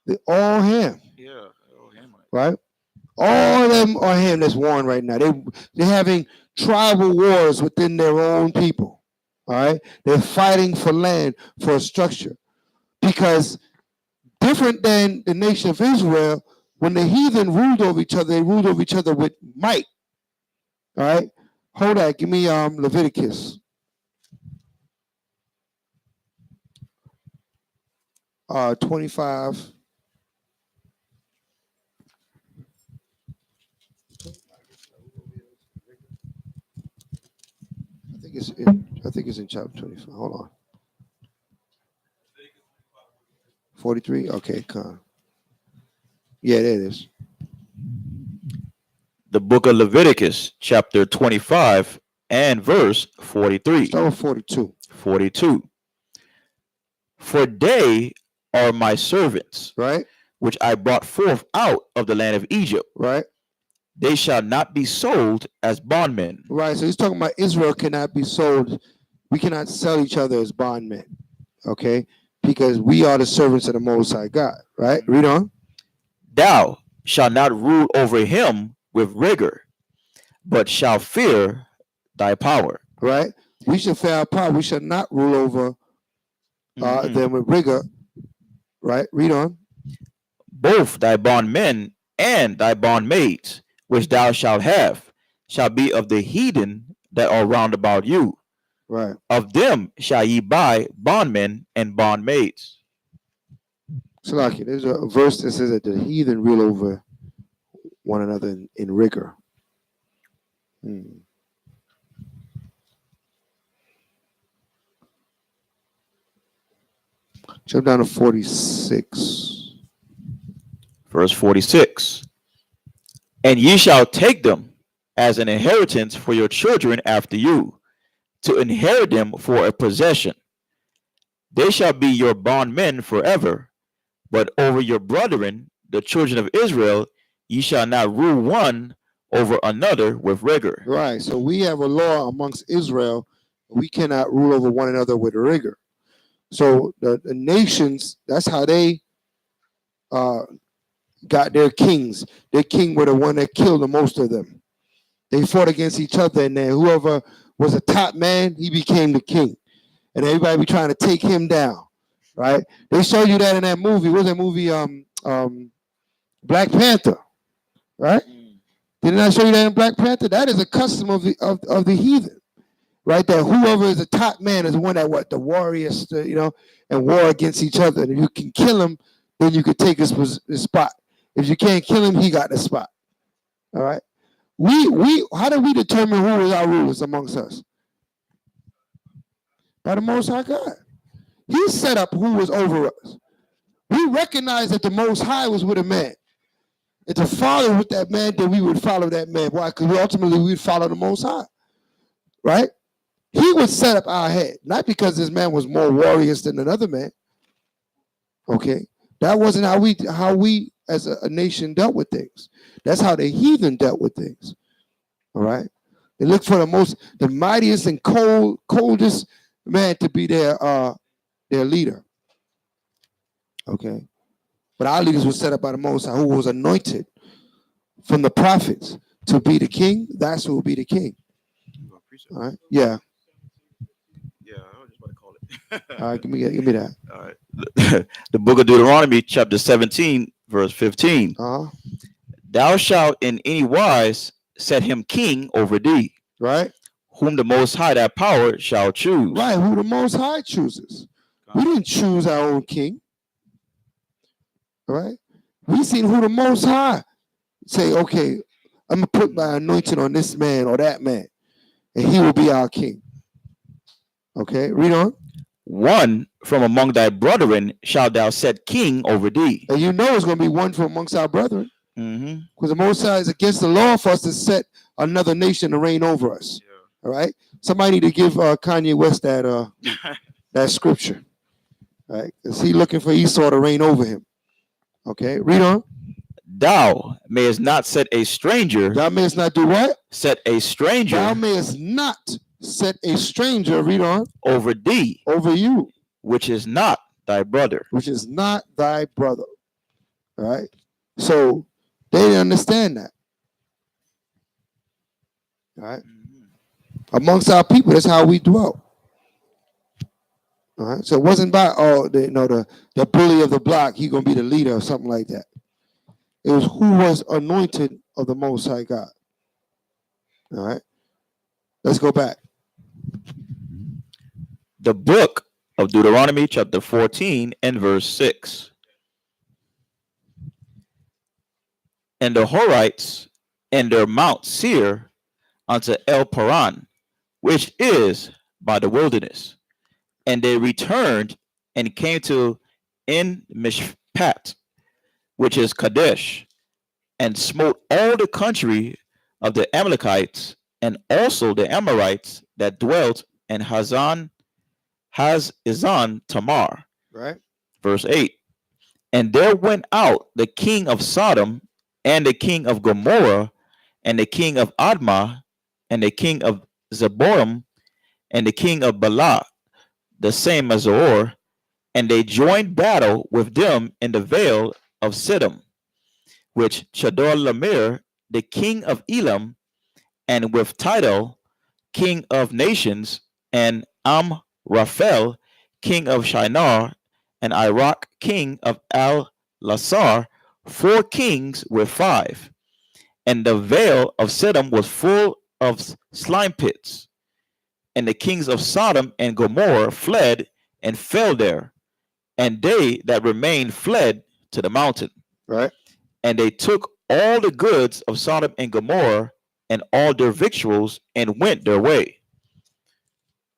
They all Ham, Yeah. right? All of them are Ham that's warring right now. They're having tribal wars within their own people. All right, they're fighting for land, for a structure, because different than the nation of Israel, when the heathen ruled over each other, they ruled over each other with might. All right, hold that. Give me Leviticus. 25. I think it's in chapter 25. Hold on. 43? Okay, come. Yeah, there it is. The book of Leviticus, chapter 25 and verse 43. Start with 42. 42. For they are my servants, Right? which I brought forth out of the land of Egypt. Right? They shall not be sold as bondmen. Right. So he's talking about Israel cannot be sold. We cannot sell each other as bondmen. Okay? Because we are the servants of the Most High God. Right? Read on. Thou shalt not rule over him with rigor, but shall fear thy power. Right? We should fear our power. We shall not rule over them with rigor. Right? Read on. Both thy bondmen and thy bondmaids, which thou shalt have, shall be of the heathen that are round about you. Right. Of them shall ye buy bondmen and bondmaids. So, like, there's a verse that says that the heathen rule over one another in rigor. Jump down to 46. Verse 46. And ye shall take them as an inheritance for your children after you, to inherit them for a possession. They shall be your bondmen forever, but over your brethren, the children of Israel, ye shall not rule one over another with rigor. Right. So we have a law amongst Israel. We cannot rule over one another with rigor. So the nations, that's how they got their kings. Their king were the one that killed the most of them. They fought against each other, and then whoever was a top man, he became the king. And everybody be trying to take him down. Right? They show you that in that movie. What was that movie? Black Panther. Right? Didn't I show you that in Black Panther? That is a custom of the heathen. Right? That whoever is the top man is the one that the warriors, and war against each other. And if you can kill him, then you can take his spot. If you can't kill him, he got the spot. All right. We how do we determine who is our rulers amongst us? By the Most High God. He set up who was over us. We recognize that the Most High was with a man. If the Father was with that man, then we would follow that man. Why? Because ultimately we'd follow the Most High. Right? He would set up our head, not because this man was more warriors than another man. Okay? That wasn't how we as a nation dealt with things. That's how the heathen dealt with things. All right? They looked for the mightiest and coldest man to be their leader. Okay? But our leaders were set up by the Most High, who was anointed from the prophets to be the king. That's who will be the king. All right? Yeah. Yeah, I was just about to call it. All right, give me that. All right. The book of Deuteronomy, chapter 17, verse 15. Thou shalt in any wise set him king over thee. Right. Whom the Most High, that power, shall choose. Right, who the Most High chooses. We didn't choose our own king. All right? We seen who the Most High say, okay, I'm going to put my anointing on this man or that man, and he will be our king. Okay, read on. One from among thy brethren shalt thou set king over thee. And you know it's going to be one from amongst our brethren. Because the Most High is against the law for us to set another nation to reign over us. Yeah. All right? Somebody need to give Kanye West that that scripture. All right? Because he's looking for Esau to reign over him. Okay, read on. Thou mayest not set a stranger, Thou mayest not do what? set a Thou stranger mayest not set a stranger, read on, over thee, over you, which is not thy brother. which is not thy brother. All right? So they didn't understand that. All right? Amongst our people, that's how we dwelt. All right? So it wasn't about, the bully of the block, he going to be the leader or something like that. It was who was anointed of the Most High God. All right? Let's go back. The book of Deuteronomy, chapter 14, and verse 6. And the Horites and their Mount Seir unto El Paran, which is by the wilderness. And they returned and came to En Mishpat, which is Kadesh, and smote all the country of the Amalekites, and also the Amorites that dwelt in Hazazon Tamar. Right? Verse 8. And there went out the king of Sodom, and the king of Gomorrah, and the king of Admah, and the king of Zeboim, and the king of Bela, the same as Zoar, and they joined battle with them in the vale of Siddim, which Chedorlaomer, the king of Elam, and with Tidal, king of nations, and Amraphel, king of Shinar, and Iraq, king of Al-Lasar, 4 kings with 5. And the vale of Siddim was full of slime pits. And the kings of Sodom and Gomorrah fled and fell there. And they that remained fled to the mountain. Right? And they took all the goods of Sodom and Gomorrah and all their victuals and went their way.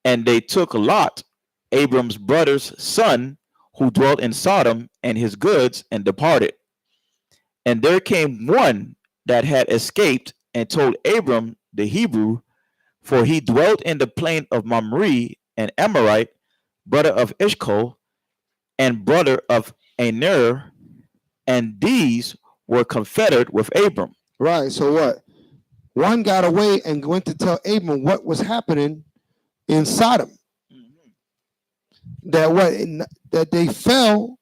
And they took Lot, Abram's brother's son, who dwelt in Sodom, and his goods, and departed. And there came one that had escaped and told Abram the Hebrew, for he dwelt in the plain of Mamre, an Amorite, brother of Ishcol, and brother of Aner, and these were confederate with Abram. Right. So what? One got away and went to tell Abram what was happening in Sodom. That they fell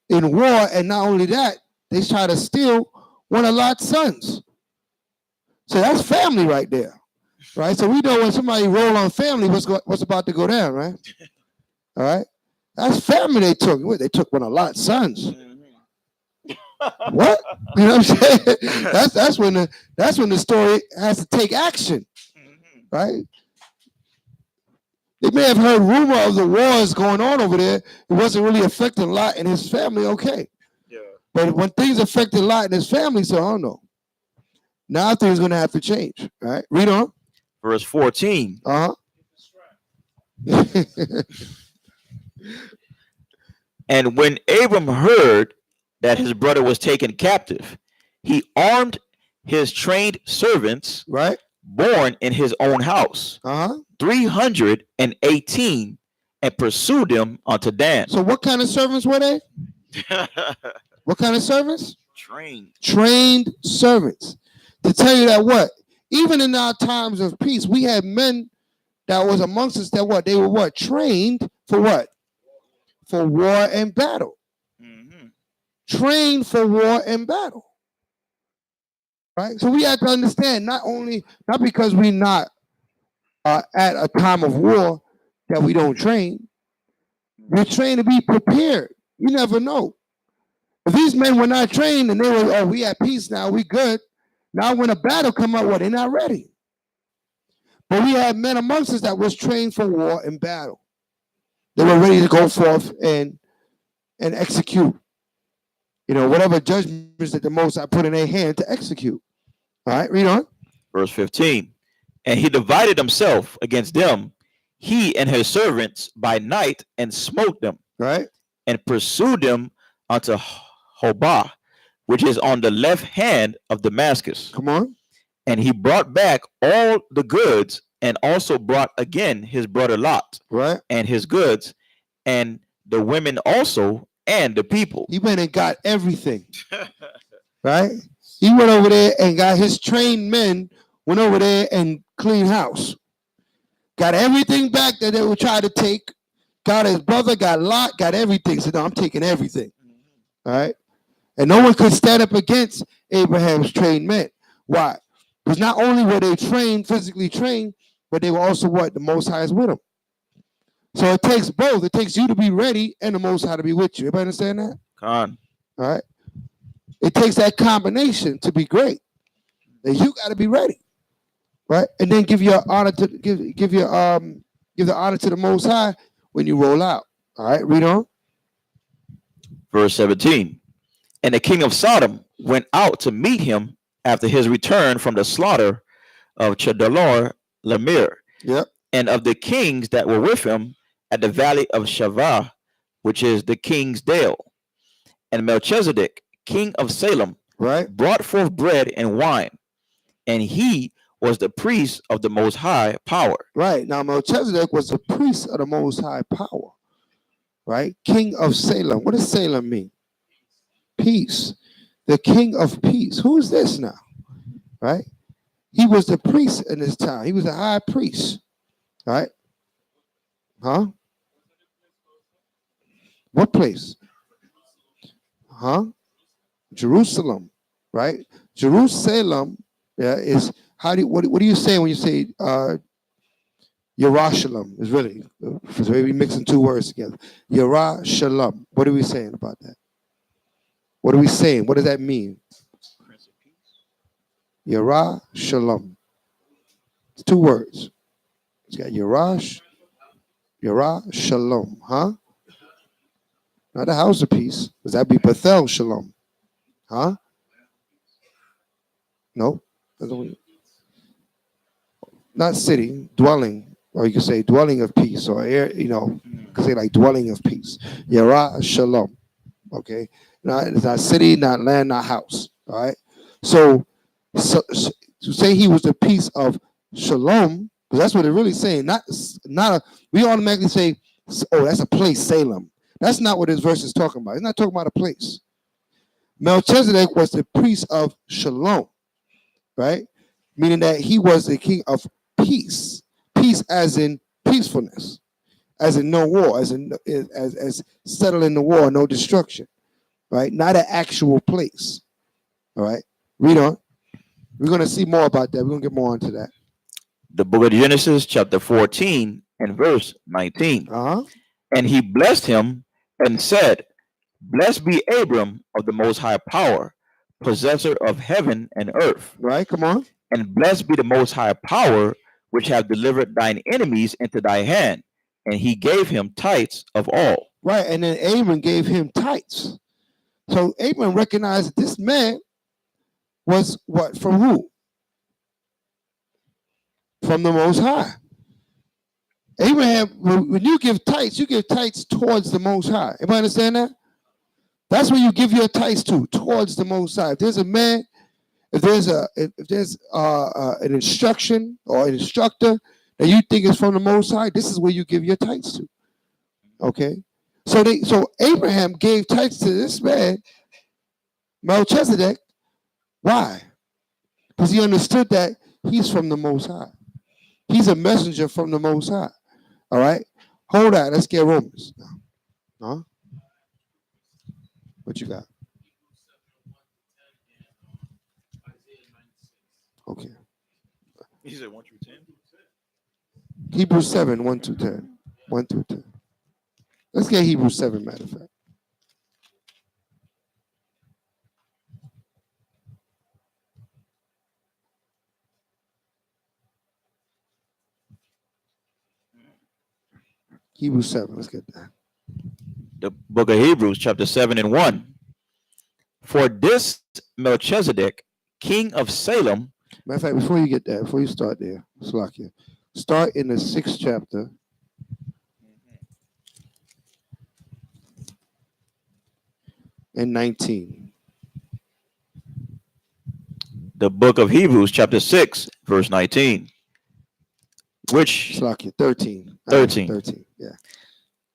in war, and not only that, they tried to steal one of Lot's sons. So that's family right there, right? So we know when somebody roll on family, what's about to go down, right? All right, that's family they took. They took one of Lot's sons. What? You know what I'm saying? that's when the story has to take action, right? They may have heard rumor of the wars going on over there. It wasn't really affecting Lot and his family, okay. Yeah. But when things affected Lot and his family, so I don't know. Now things going to have to change, right? Read on. Verse 14. Uh-huh. And when Abram heard that his brother was taken captive, he armed his trained servants, right, born in his own house, 318, and pursued them unto Dan. So what kind of servants were they? What kind of servants? Trained servants. To tell you that what? Even in our times of peace, we had men that was amongst us that what? They were what? Trained for what? For war and battle. Trained for war and battle. Right? So we have to understand not because we're not at a time of war that we don't train. We're trained to be prepared. You never know. If these men were not trained and they were, we at peace now, we good. Now when a battle come up, they're not ready. But we had men amongst us that was trained for war and battle. They were ready to go forth and execute. Whatever judgments that the Most High put in their hand to execute. All right, read on. Verse 15. And he divided himself against them, he and his servants, by night, and smote them. Right. And pursued them unto Hobah, which is on the left hand of Damascus. Come on. And he brought back all the goods, and also brought again his brother Lot, right, and his goods, and the women also, and the people. He went and got everything. right? He went over there and got his trained men, went over there and cleaned house. Got everything back that they would try to take. Got his brother, got Lot, got everything. Said, no, I'm taking everything. All right? And no one could stand up against Abraham's trained men. Why? Because not only were they trained, physically trained, but they were also what? The Most High is with them. So it takes both. It takes you to be ready and the Most High to be with you. Everybody understand that? Khan. All right. It takes that combination to be great. And you got to be ready, right? And then give your honor to give the honor to the Most High when you roll out. All right. Read on. Verse 17. And the king of Sodom went out to meet him after his return from the slaughter of Chedorlaomer, Yep. and of the kings that were with him at the valley of Shavah, which is the king's dale. And Melchizedek, king of Salem, Right. brought forth bread and wine, and he was the priest of the Most High power. Right. Now Melchizedek was the priest of the Most High power. Right. King of Salem. What does Salem mean? Peace. The king of peace. Who is this now? Right. He was the priest in this time. He was a high priest. Right. Huh? What place? Huh? Jerusalem. Right. Jerusalem. Yeah. Is how do you, what do you say when you say Yerushalayim? Is really so we mixing two words together. Yerushalayim. What are we saying about that? What are we saying? What does that mean? Yerushalayim. It's two words. It's got Yerushalayim, huh? Not the house of peace. Does that be Bethel Shalom? Huh? No. Not city, dwelling. Or you can say dwelling of peace. Or air, you can say like dwelling of peace. Yerushalayim. Okay? It's not city, not land, not house. All right? So to say he was the peace of Shalom, because that's what they're really saying. We automatically say, oh, that's a place, Salem. That's not what this verse is talking about. It's not talking about a place. Melchizedek was the priest of Shalom, right? Meaning that he was the king of peace. Peace as in peacefulness, as in no war, as settling the war, no destruction, right? Not an actual place. All right? Read on. We're going to see more about that. We're going to get more into that. The book of Genesis, chapter 14, and verse 19. Uh-huh. And he blessed him and said, Blessed be Abram of the Most High power, possessor of heaven and earth. Right, come on. And blessed be the Most High power, which have delivered thine enemies into thy hand. And he gave him tithes of all. Right, and then Abram gave him tithes. So Abram recognized that this man was what? From who? From the Most High. Abraham, when you give tithes towards the Most High. Everybody understand that? That's where you give your tithes towards the Most High. If there's a man, if there's an instruction or an instructor that you think is from the Most High, this is where you give your tithes to. Okay? So Abraham gave tithes to this man, Melchizedek. Why? Because he understood that he's from the Most High. He's a messenger from the Most High. All right? Hold on. Let's get Romans now. Huh? What you got? Okay. He said 1 through 10. Hebrews 7, 1 through 10. 1 through 10. Let's get Hebrews 7, matter of fact. Hebrews 7. Let's get that. The book of Hebrews, chapter 7 and 1. For this Melchizedek, king of Salem. Matter of fact, before you get that, before you start there, Slakia, start in the 6th chapter. And 19. The book of Hebrews, chapter 6, verse 19. Which Slakia, 13. 13. 13, yeah.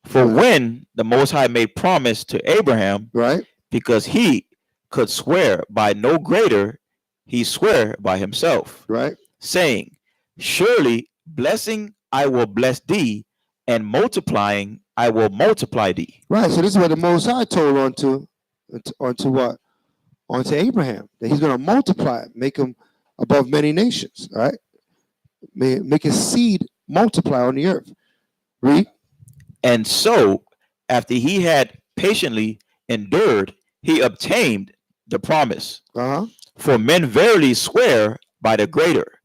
For when the Most High made promise to Abraham, right? because he could swear by no greater, he sware by himself, right? saying, surely blessing I will bless thee, and multiplying I will multiply thee. Right. So this is what the Most High told onto what? Onto Abraham, that he's going to multiply, make him above many nations, right? Make his seed multiply on the earth. Read. And so, after he had patiently endured, he obtained the promise. Uh-huh. For men verily swear by the greater,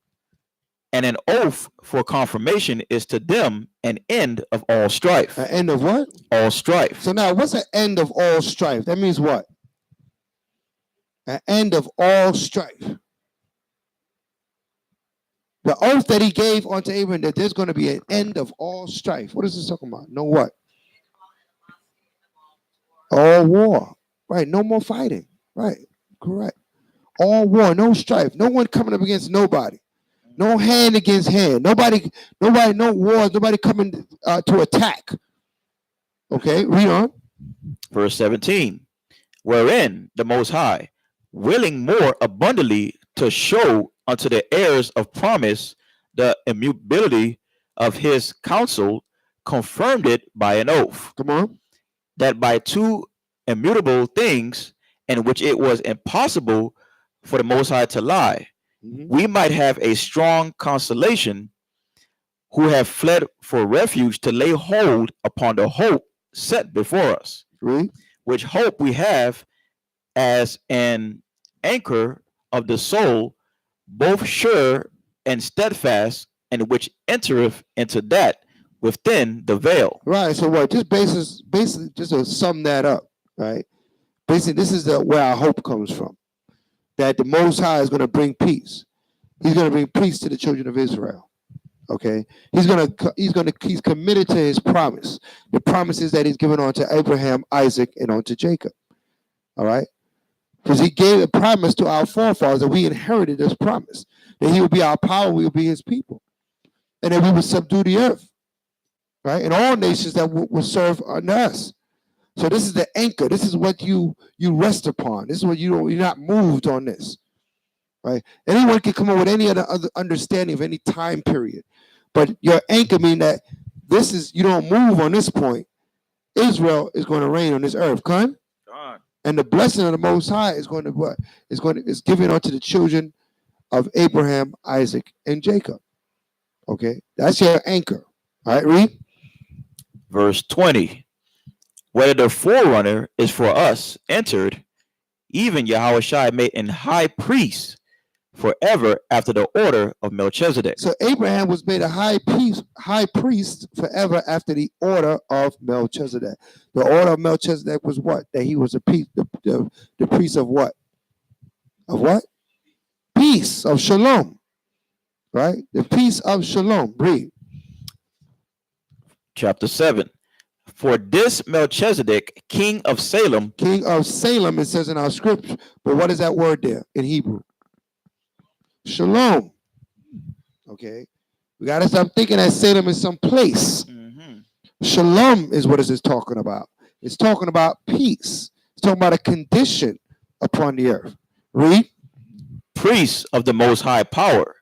and an oath for confirmation is to them an end of all strife. An end of what? All strife. So now, what's the end of all strife? That means what? An end of all strife. The oath that he gave unto Abraham that there's going to be an end of all strife. What is this talking about? No what? All war. Right. No more fighting. Right. Correct. All war. No strife. No one coming up against nobody. No hand against hand. Nobody, no wars. Nobody coming to attack. Okay. Read on. Verse 17. Wherein the Most High, willing more abundantly to show unto the heirs of promise the immutability of his counsel, confirmed it by an oath. Come on. That by two immutable things, in which it was impossible for the Most High to lie, we might have a strong consolation, who have fled for refuge to lay hold upon the hope set before us. Which hope we have as an anchor of the soul, both sure and steadfast, and which entereth into that within the veil. Right. So what? Just basically, just to sum that up, right? Basically, this is where our hope comes from. That the Most High is going to bring peace. He's going to bring peace to the children of Israel. Okay. He's committed to his promise. The promises that he's given unto Abraham, Isaac, and unto Jacob. All right. Because he gave a promise to our forefathers that we inherited this promise. That he will be our power, we will be his people. And that we will subdue the earth. Right? And all nations that will serve under us. So this is the anchor. This is what you rest upon. This is what you're not moved on this. Right? Anyone can come up with any other understanding of any time period. But your anchor means that this is, you don't move on this point. Israel is going to reign on this earth. Come? And the blessing of the Most High is going to what? Is given unto the children of Abraham, Isaac, and Jacob. Okay? That's your anchor. All right, read. Verse 20. Whether the forerunner is for us entered, even Yahushua made an high priest forever after the order of Melchizedek. So Abraham was made a high priest forever after the order of Melchizedek. The order of Melchizedek was what? That he was a priest, the priest of what? Of what? Peace, of shalom. Right? The peace of shalom. Read. Chapter 7. For this Melchizedek, king of Salem. King of Salem, it says in our scripture. But what is that word there in Hebrew? Shalom. Okay. We got to stop thinking that Salem is some place. Shalom is what it is talking about. It's talking about peace. It's talking about a condition upon the earth. Read. Priest of the Most High Power,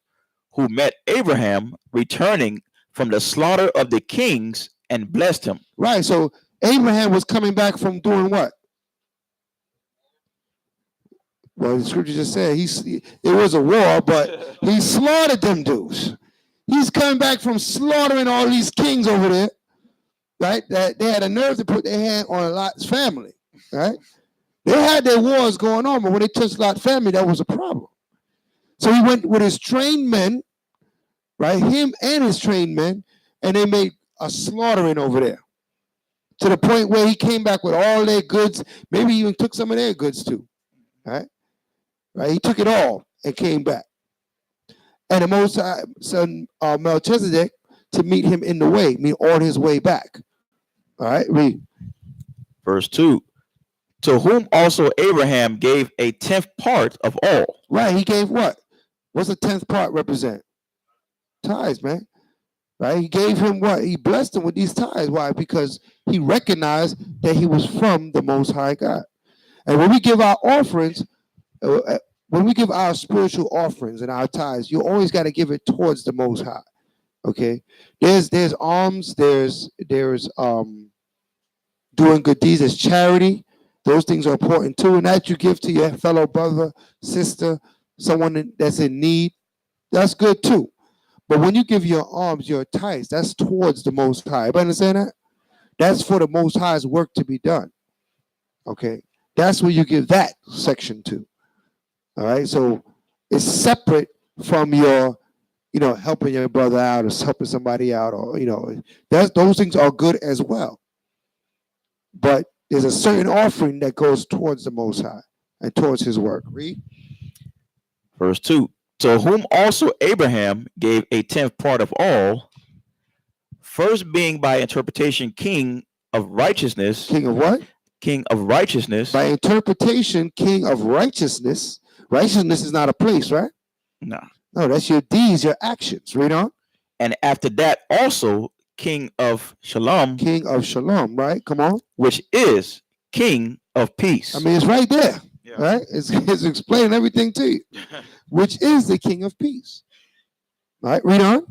who met Abraham returning from the slaughter of the kings and blessed him. Right. So Abraham was coming back from doing what? Well, the scripture just said it was a war, but he slaughtered them dudes. He's coming back from slaughtering all these kings over there, right? That they had a nerve to put their hand on Lot's family, right? They had their wars going on, but when they touched Lot's family, that was a problem. So he went with his trained men, right? Him and his trained men, and they made a slaughtering over there. To the point where he came back with all their goods, maybe even took some of their goods too, right? Right, he took it all and came back. And the Most High sent Melchizedek to meet him in the way, on his way back. All right, read. Verse 2. To whom also Abraham gave a 10th part of all. Right, he gave what? What's a 10th part represent? Tithes, man. Right, he gave him what? He blessed him with these tithes. Why? Because he recognized that he was from the Most High God. And when we give our offerings, when we give our spiritual offerings and our tithes, you always got to give it towards the Most High. Okay, there's alms, there's doing good deeds, there's charity. Those things are important too, and that you give to your fellow brother, sister, someone that's in need, that's good too. But when you give your alms, your tithes, that's towards the Most High. Everybody understand that? That's for the Most High's work to be done. Okay, that's where you give that section to. All right, so it's separate from your, helping your brother out or helping somebody out, or those things are good as well. But there's a certain offering that goes towards the Most High and towards His work. Read. Verse 2. To whom also Abraham gave a tenth part of all, first being by interpretation king of righteousness. King of what? King of righteousness. By interpretation, king of righteousness. Righteousness is not a place, right? No. No, that's your deeds, your actions. Read on. And after that also king of Shalom. King of Shalom, right? Come on. Which is king of peace. I mean, it's right there. Yeah. Right? It's explaining everything to you. Which is the king of peace. All right, read on.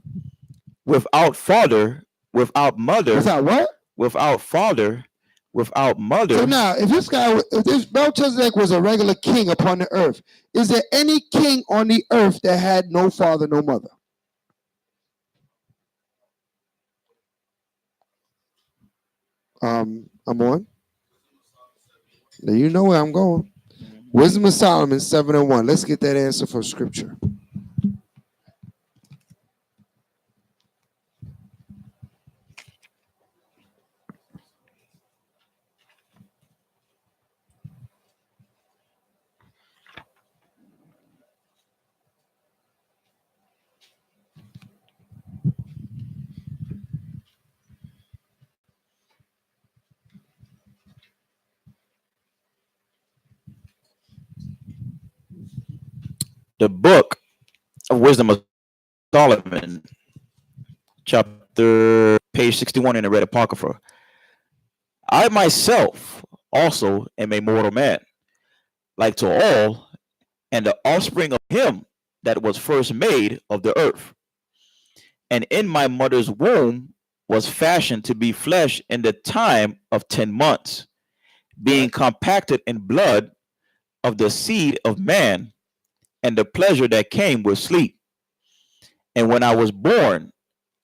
Without father, without mother. Without what? Without father, without mother. So now, if this Melchizedek was a regular king upon the earth, is there any king on the earth that had no father, no mother? I'm on. Now you know where I'm going. Wisdom of Solomon 7:1. Let's get that answer from Scripture. The book of Wisdom of Solomon, chapter page 61 in the Red Apocrypha. I myself also am a mortal man, like to all, and the offspring of him that was first made of the earth. And in my mother's womb was fashioned to be flesh in the time of 10 months, being compacted in blood of the seed of man, and the pleasure that came with sleep. And when I was born,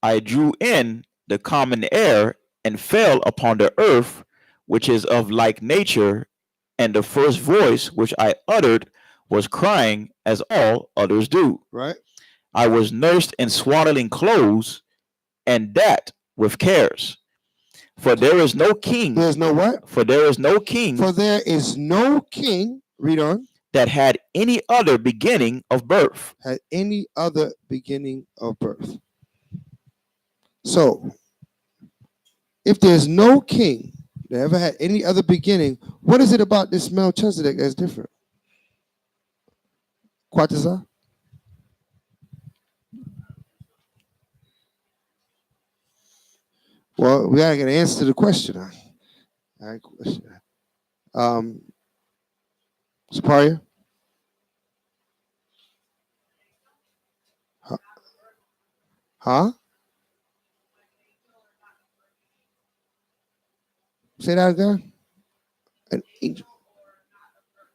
I drew in the common air and fell upon the earth, which is of like nature, and the first voice which I uttered was crying as all others do. Right. I was nursed in swaddling clothes, and that with cares. For there is no king. There's no what? For there is no king. For there is no king. Read on. That had any other beginning of birth. Had any other beginning of birth. So, if there's no king that ever had any other beginning, what is it about this Melchizedek that's different? Quatazar? Well, we gotta get an answer to the question. All right, question. Saparia? Huh? Say that again. An angel.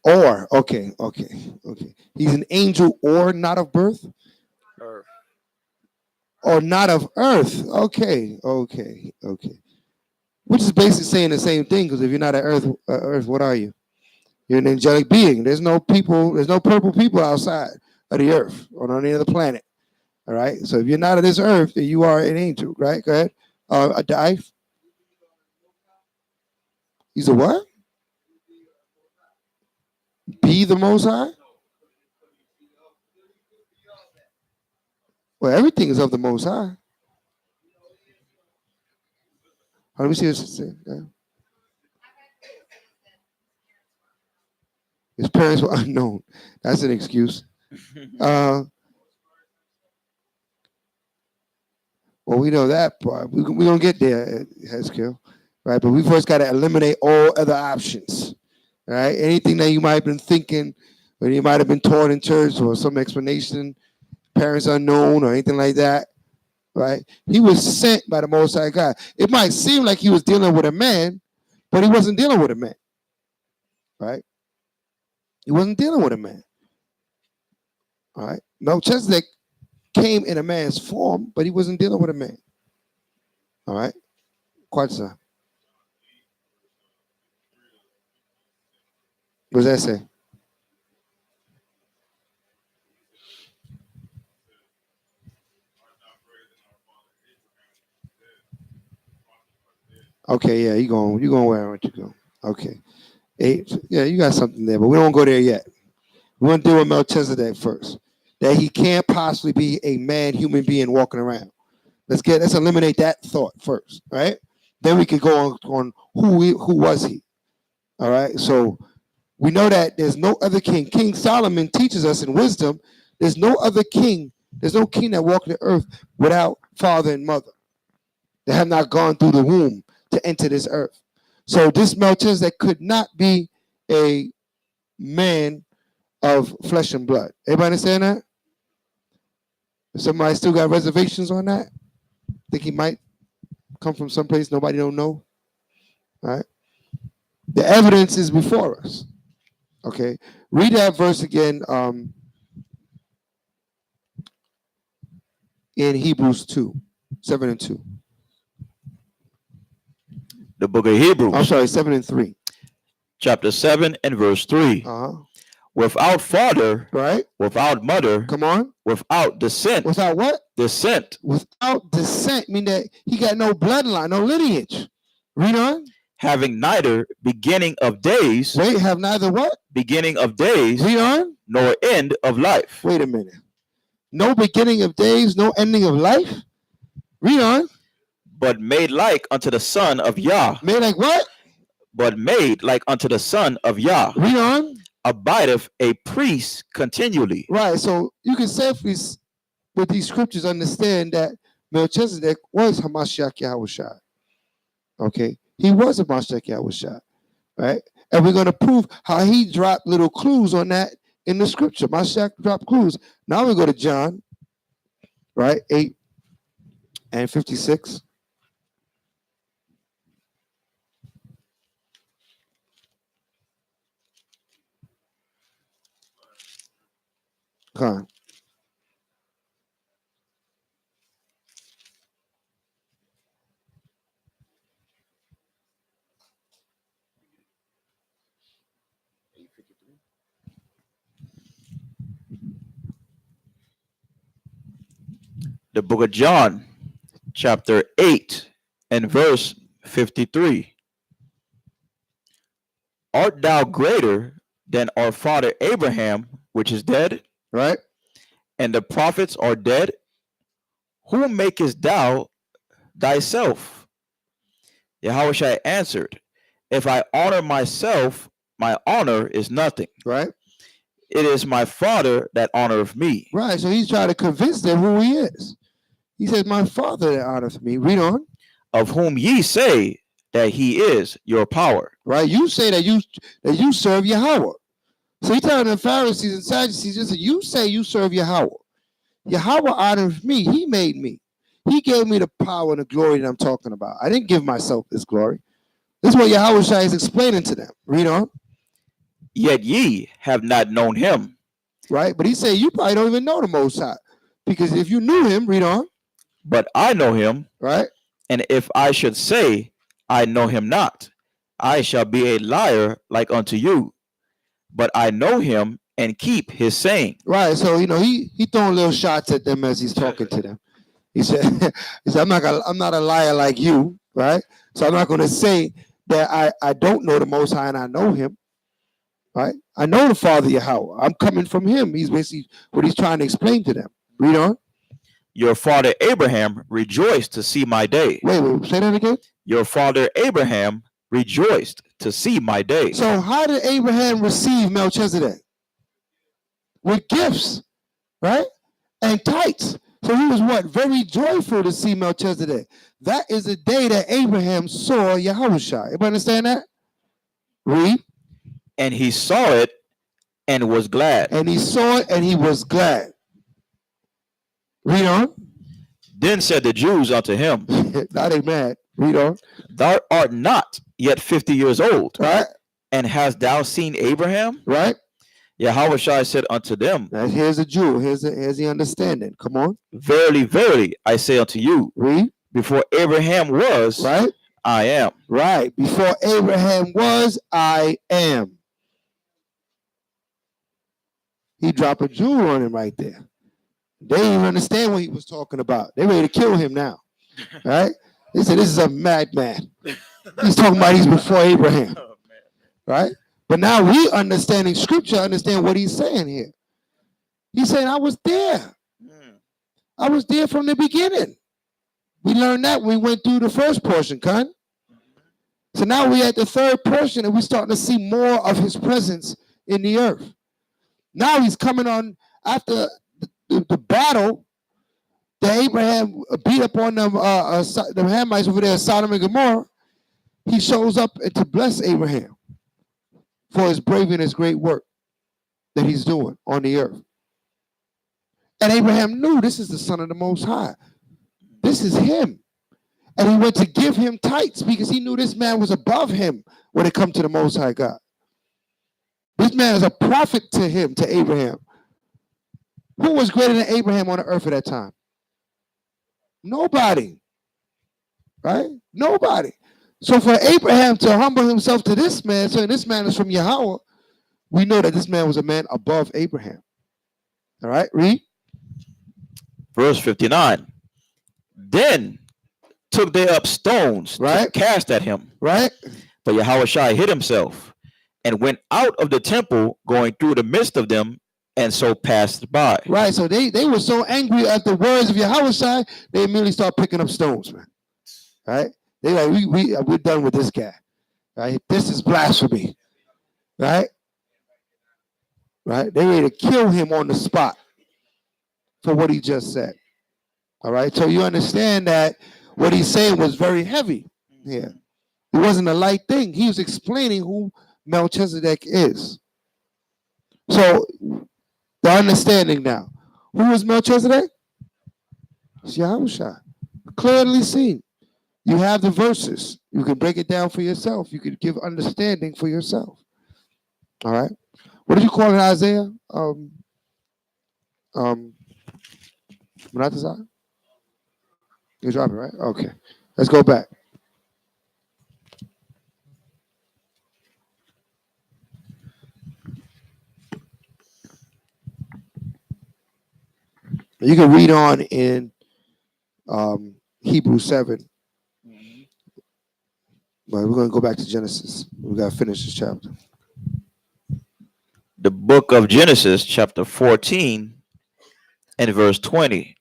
Or okay. He's an angel or not of birth. Earth. Or not of earth. Okay. Which is basically saying the same thing, because if you're not at earth, what are you? You're an angelic being. There's no people. There's no purple people outside of the earth or on any other planet. All right. So if you're not of this earth, then you are an angel. Right. Go ahead. Dive. He's a what? Be the Most High? Well, everything is of the Most High. Let me see what it says. His parents were unknown. That's an excuse. Well, we know that part. We're going to get there, Hezekiel. Right? But we first got to eliminate all other options. right? Anything that you might have been thinking, or you might have been taught in church, or some explanation, parents unknown, or anything like that, right? He was sent by the Most High God. It might seem like he was dealing with a man, but he wasn't dealing with a man, right? He wasn't dealing with a man, all right? Melchizedek came in a man's form, but he wasn't dealing with a man, all right? Quite so. What does that say? Okay, yeah, you going where aren't you going? Okay. Eight. Yeah, you got something there, but we don't go there yet. We want to deal with Melchizedek first. That he can't possibly be a man, human being walking around. Let's eliminate that thought first, right? Then we can go on who was he. All right. So we know that there's no other king. King Solomon teaches us in wisdom, there's no other king, there's no king that walked the earth without father and mother. They have not gone through the womb to enter this earth. So this Melchizedek could not be a man of flesh and blood. Everybody understand that? If somebody still got reservations on that, think he might come from someplace nobody don't know. All right. The evidence is before us. Okay. Read that verse again in Hebrews 2, 7 and 2. The book of Hebrews. I'm sorry, 7 and 3. Chapter 7 and verse 3. Without father, right? Without mother, come on, without descent. Without what? Descent. Without descent, mean that he got no bloodline, no lineage. Read on. Having neither beginning of days. Wait, have neither what? Beginning of days. Read on. Nor end of life. Wait a minute. No beginning of days, no ending of life? Read on. But made like unto the Son of Yah. Made like what? But made like unto the Son of Yah. Read on. Abideth a priest continually. Right, so you can safely, with these scriptures, understand that Melchizedek was Hamashiach Yahushua. Okay, he was a Hamashiach Yahushua, right? And we're going to prove how he dropped little clues on that in the scripture. Mashiach dropped clues. Now we go to John, right, 8 and 56. Come on. The book of John, chapter 8 and verse 53. Art thou greater than our father Abraham, which is dead? Right. And the prophets are dead? Who makest thou thyself? Yahushua answered, if I honor myself, my honor is nothing. Right. It is my Father that honoreth me. Right. So he's trying to convince them who he is. He says, my Father that honoreth me. Read on. Of whom ye say that he is your power. Right. You say that you serve Yahweh. So he's telling the Pharisees and Sadducees, just you say you serve Yahweh. Yahweh honors me. He made me. He gave me the power and the glory that I'm talking about. I didn't give myself this glory. This is what Yahweh is explaining to them. Read on. Yet ye have not known him. Right? But he said, you probably don't even know the Most High. Because if you knew him, read on. But I know him. Right? And if I should say, I know him not, I shall be a liar like unto you. But I know him and keep his saying. Right. So, he throwing little shots at them as he's talking to them. He said, I'm not a liar like you, right? So I'm not going to say that I don't know the Most High and I know him, right? I know the Father Yahweh. I'm coming from him. He's basically what he's trying to explain to them. Read on. Your father Abraham rejoiced to see my day. Wait, say that again. Your father Abraham rejoiced to see my day. So how did Abraham receive Melchizedek? With gifts, right? And tithes. So he was what? Very joyful to see Melchizedek. That is the day that Abraham saw Yahushua. Everybody understand that? Read. And he saw it and was glad. And he saw it and he was glad. Read on. Then said the Jews unto him, Now they mad. Read on. Thou art not yet 50 years old, Right? and hast thou seen Abraham? Right? Yahushua said unto them, Now here's a Jew. Here's the understanding. Come on. Verily, verily, I say unto you, Read. before Abraham was, Right? I am. Right. Before Abraham was, I am. He dropped a jewel on him right there. They didn't even understand what he was talking about. They ready to kill him now. Right? They said, this is a madman. He's talking about he's before Abraham. Right? But now we understanding scripture, understand what he's saying here. He's saying, I was there. I was there from the beginning. We learned that when we went through the first portion, Khan. So now we're at the third portion and we're starting to see more of his presence in the earth. Now he's coming on after the battle that Abraham beat up on them Hamites over there, Sodom and Gomorrah. He shows up to bless Abraham for his brave and his great work that he's doing on the earth. And Abraham knew this is the Son of the Most High. This is him. And he went to give him tithes because he knew this man was above him when it comes to the Most High God. This man is a prophet to him, to Abraham. Who was greater than Abraham on the earth at that time? Nobody. Right? Nobody. So for Abraham to humble himself to this man, saying this man is from Yahweh, we know that this man was a man above Abraham. All right, read. Verse 59. Then took they up stones to cast at him. Right. But Yahushua hid himself and went out of the temple, going through the midst of them, and so passed by. Right. So they were so angry at the words of Yahushua, they immediately start picking up stones, man. Right? They like, we're done with this guy. Right? This is blasphemy. Right? Right? They ready to kill him on the spot for what he just said. All right. So you understand that what he's saying was very heavy here. It wasn't a light thing. He was explaining who Melchizedek is. So the understanding now. Who is Melchizedek? It's Yahushua. Clearly seen. You have the verses. You can break it down for yourself. You can give understanding for yourself. All right. What did you call it, Isaiah? Munatazah? You drop it, right? Okay. Let's go back. You can read on in Hebrews 7. But we're going to go back to Genesis. We got to finish this chapter. The book of Genesis, chapter 14, and verse 20.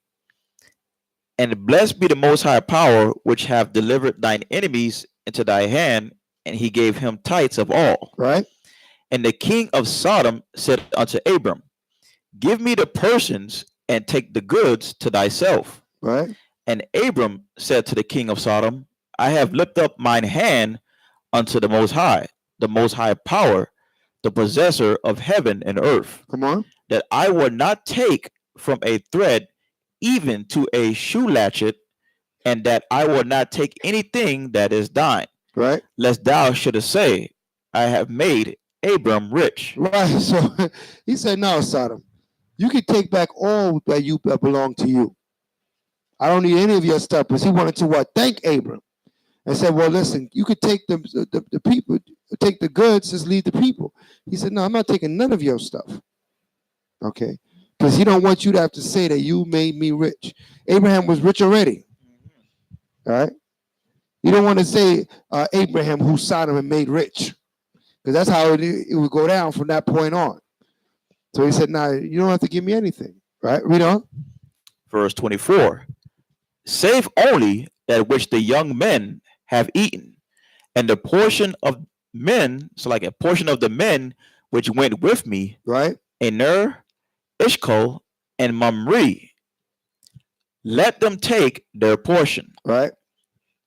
And blessed be the Most High Power, which have delivered thine enemies into thy hand, and he gave him tithes of all. Right. And the king of Sodom said unto Abram, give me the persons and take the goods to thyself. Right. And Abram said to the king of Sodom, I have lifted up mine hand unto the Most High Power, the possessor of heaven and earth. Come on. That I will not take from a thread even to a shoe latchet, and that I will not take anything that is thine. Right. Lest thou shouldest say, I have made Abram rich. Right. So he said, no, Sodom, you can take back all that belong to you. I don't need any of your stuff. Because he wanted to what? Thank Abram. And said, well, listen, you could take the people, take the goods, just leave the people. He said, no, I'm not taking none of your stuff. Okay. Because he don't want you to have to say that you made me rich. Abraham was rich already. All right. You don't want to say Abraham who Sodom and made rich. Because that's how it would go down from that point on. So he said, nah, you don't have to give me anything. Right? Read on. Verse 24. Save only that which the young men have eaten, and the portion of men, so like a portion of the men which went with me, right? Aner, Ishkol, and Mamre, let them take their portion. Right.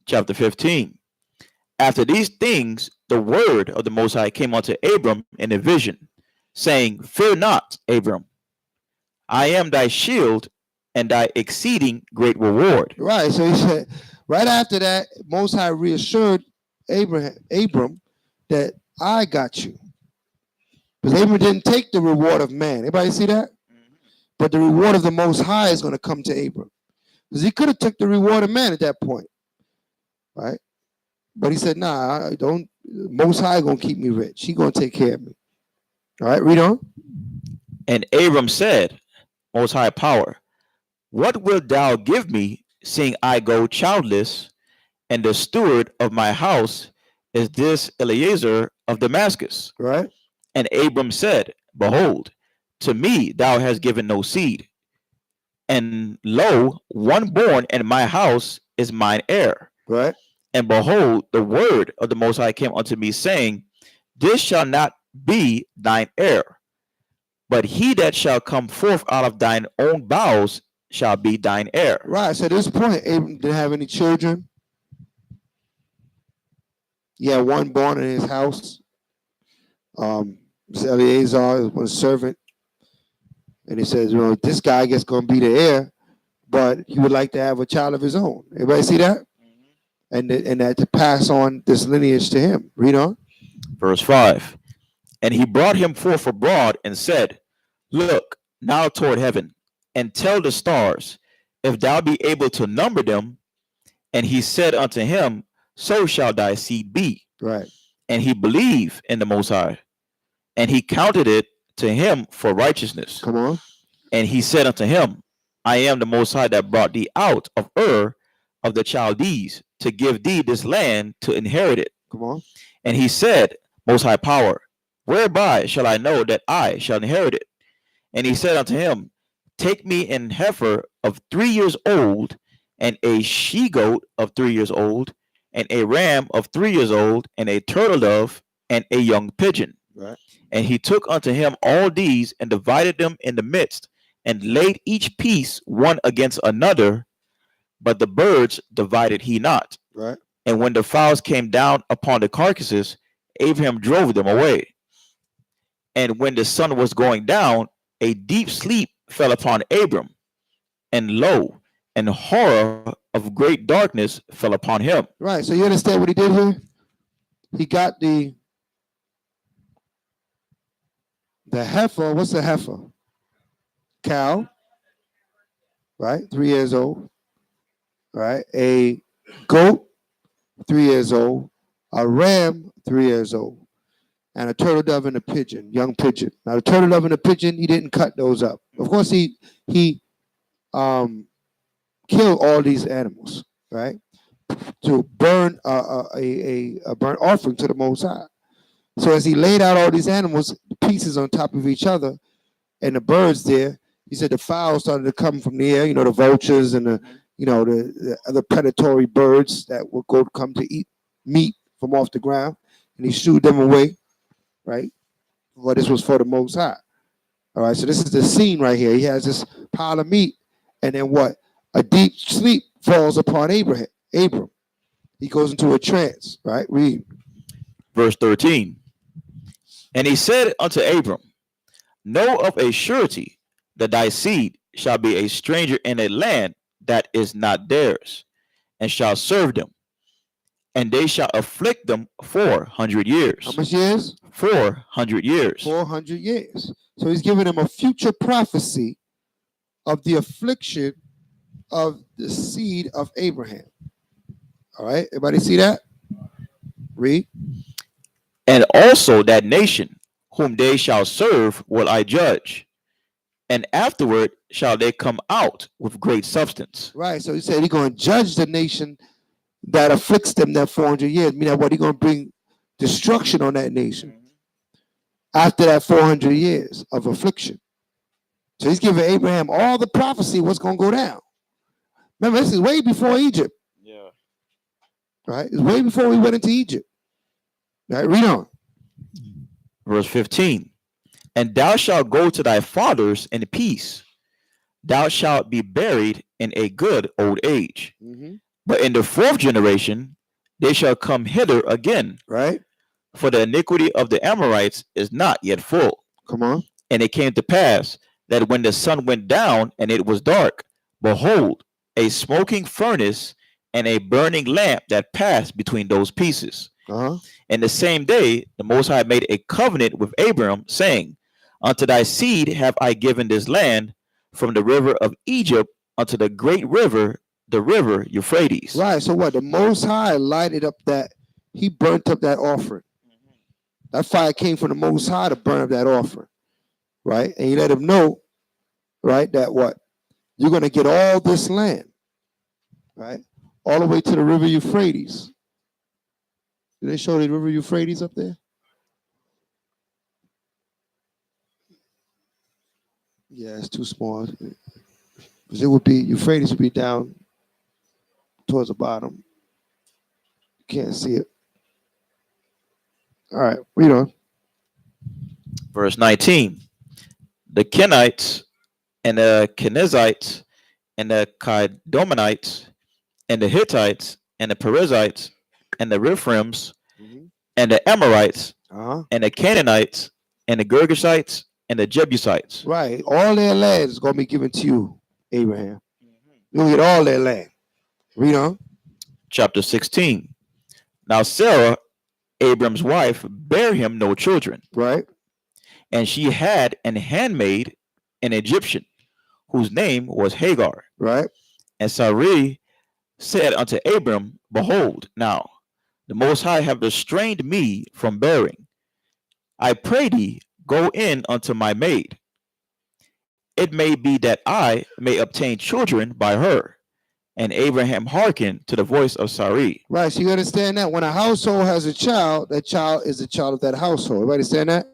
Chapter 15. After these things, the word of the Most High came unto Abram in a vision, saying, Fear not, Abram, I am thy shield and thy exceeding great reward. Right. So he said, right after that, Most High reassured Abram that I got you. Because Abram didn't take the reward of man. Everybody see that? But the reward of the Most High is going to come to Abram. Because he could have took the reward of man at that point. Right? But he said, nah, I don't. Most High going to keep me rich. He going to take care of me. All right, read on. And Abram said, Most High power, what wilt thou give me, seeing I go childless, and the steward of my house is this Eliezer of Damascus? Right. And Abram said, Behold, to me thou hast given no seed, and lo, one born in my house is mine heir. Right. And behold, the word of the Most High came unto me, saying, This shall not be thine heir, but he that shall come forth out of thine own bowels shall be thine heir. Right. So at this point, Abram didn't have any children. He had one born in his house. Eliezer was a servant. And he says, this guy I guess going to be the heir, but he would like to have a child of his own. Everybody see that? And that to pass on this lineage to him. Read on. Verse 5. And he brought him forth abroad and said, Look now toward heaven, and tell the stars, if thou be able to number them. And he said unto him, So shall thy seed be. Right. And he believed in the Most High, and he counted it to him for righteousness. Come on. And he said unto him, I am the Most High that brought thee out of Ur of the Chaldees to give thee this land to inherit it. Come on. And he said, Most High power, whereby shall I know that I shall inherit it? And he said unto him, Take me an heifer of 3 years old, and a she-goat of 3 years old, and a ram of 3 years old, and a turtle dove, and a young pigeon. Right. And he took unto him all these, and divided them in the midst, and laid each piece one against another, but the birds divided he not. Right. And when the fowls came down upon the carcasses, Abraham drove them away. And when the sun was going down, a deep sleep fell upon Abram, and lo, an horror of great darkness fell upon him. Right. So you understand what he did here? He got the heifer. What's the heifer? Cow. Right. 3 years old. Right. A goat, 3 years old. A ram, 3 years old. And a turtle dove and a pigeon, young pigeon. Now the turtle dove and the pigeon, he didn't cut those up. Of course, he killed all these animals, right, to burn a burnt offering to the Most High. So as he laid out all these animals, pieces on top of each other, and the birds there, he said the fowls started to come from the air. The vultures and the other predatory birds that would come to eat meat from off the ground, and he shooed them away. Right? Well, this was for the Most High. All right, so this is the scene right here. He has this pile of meat, and then what? A deep sleep falls upon Abram. He goes into a trance, right? Read. Verse 13. And he said unto Abram, Know of a surety that thy seed shall be a stranger in a land that is not theirs, and shall serve them. And they shall afflict them 400 years. How much years? 400 years. 400 years. So he's giving them a future prophecy of the affliction of the seed of Abraham. All right, everybody see that? Read. And also that nation whom they shall serve will I judge, and afterward shall they come out with great substance. Right, so he said he's going to judge the nation that afflicts them that 400 years. Meaning what? He's going to bring destruction on that nation after that 400 years of affliction. So he's giving Abraham all the prophecy what's going to go down. Remember, this is way before Egypt. Yeah. Right? It's way before we went into Egypt. Right? Read on. Verse 15. And thou shalt go to thy fathers in peace. Thou shalt be buried in a good old age. Mm-hmm. But in the fourth generation, they shall come hither again. Right? for the iniquity of the Amorites is not yet full. Come on. And it came to pass that when the sun went down and it was dark, behold, a smoking furnace and a burning lamp that passed between those pieces. Uh-huh. And the same day, the Most High made a covenant with Abram, saying, Unto thy seed have I given this land, from the river of Egypt unto the great river, the river Euphrates. Right. So what? The Most High lighted up that. He burnt up that offering. That fire came from the Most High to burn up that offering. Right. And he let him know, right, that what? You're going to get all this land. Right. All the way to the river Euphrates. Did they show the river Euphrates up there? Yeah, it's too small. Because it would be, Euphrates would be down towards the bottom. You can't see it. All right, read on. Verse 19. The Kenites and the Kenizzites and the Kidomanites and the Hittites and the Perizzites and the Rephaims and the Amorites and the Canaanites and the Girgashites and the Jebusites. Right. All their land is going to be given to you, Abraham. You'll get all their land. Read on. Chapter 16. Now Sarah, Abram's wife, bare him no children. Right. And she had an handmaid, an Egyptian, whose name was Hagar. Right. And Sarai said unto Abram, Behold, now the Most High have restrained me from bearing. I pray thee, go in unto my maid. It may be that I may obtain children by her. And Abraham hearkened to the voice of Sarai. Right. So you understand that when a household has a child, that child is a child of that household. Everybody understand that?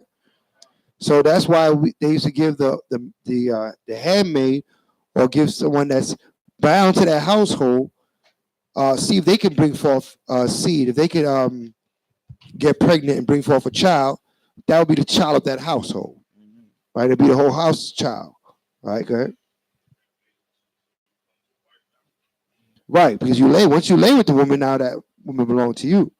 So that's why they used to give the handmaid, or give someone that's bound to that household, see if they can bring forth seed. If they could get pregnant and bring forth a child, that would be the child of that household. Right? It'd be the whole house child. Right? Go ahead. Right, because once you lay with the woman, now that woman belongs to you.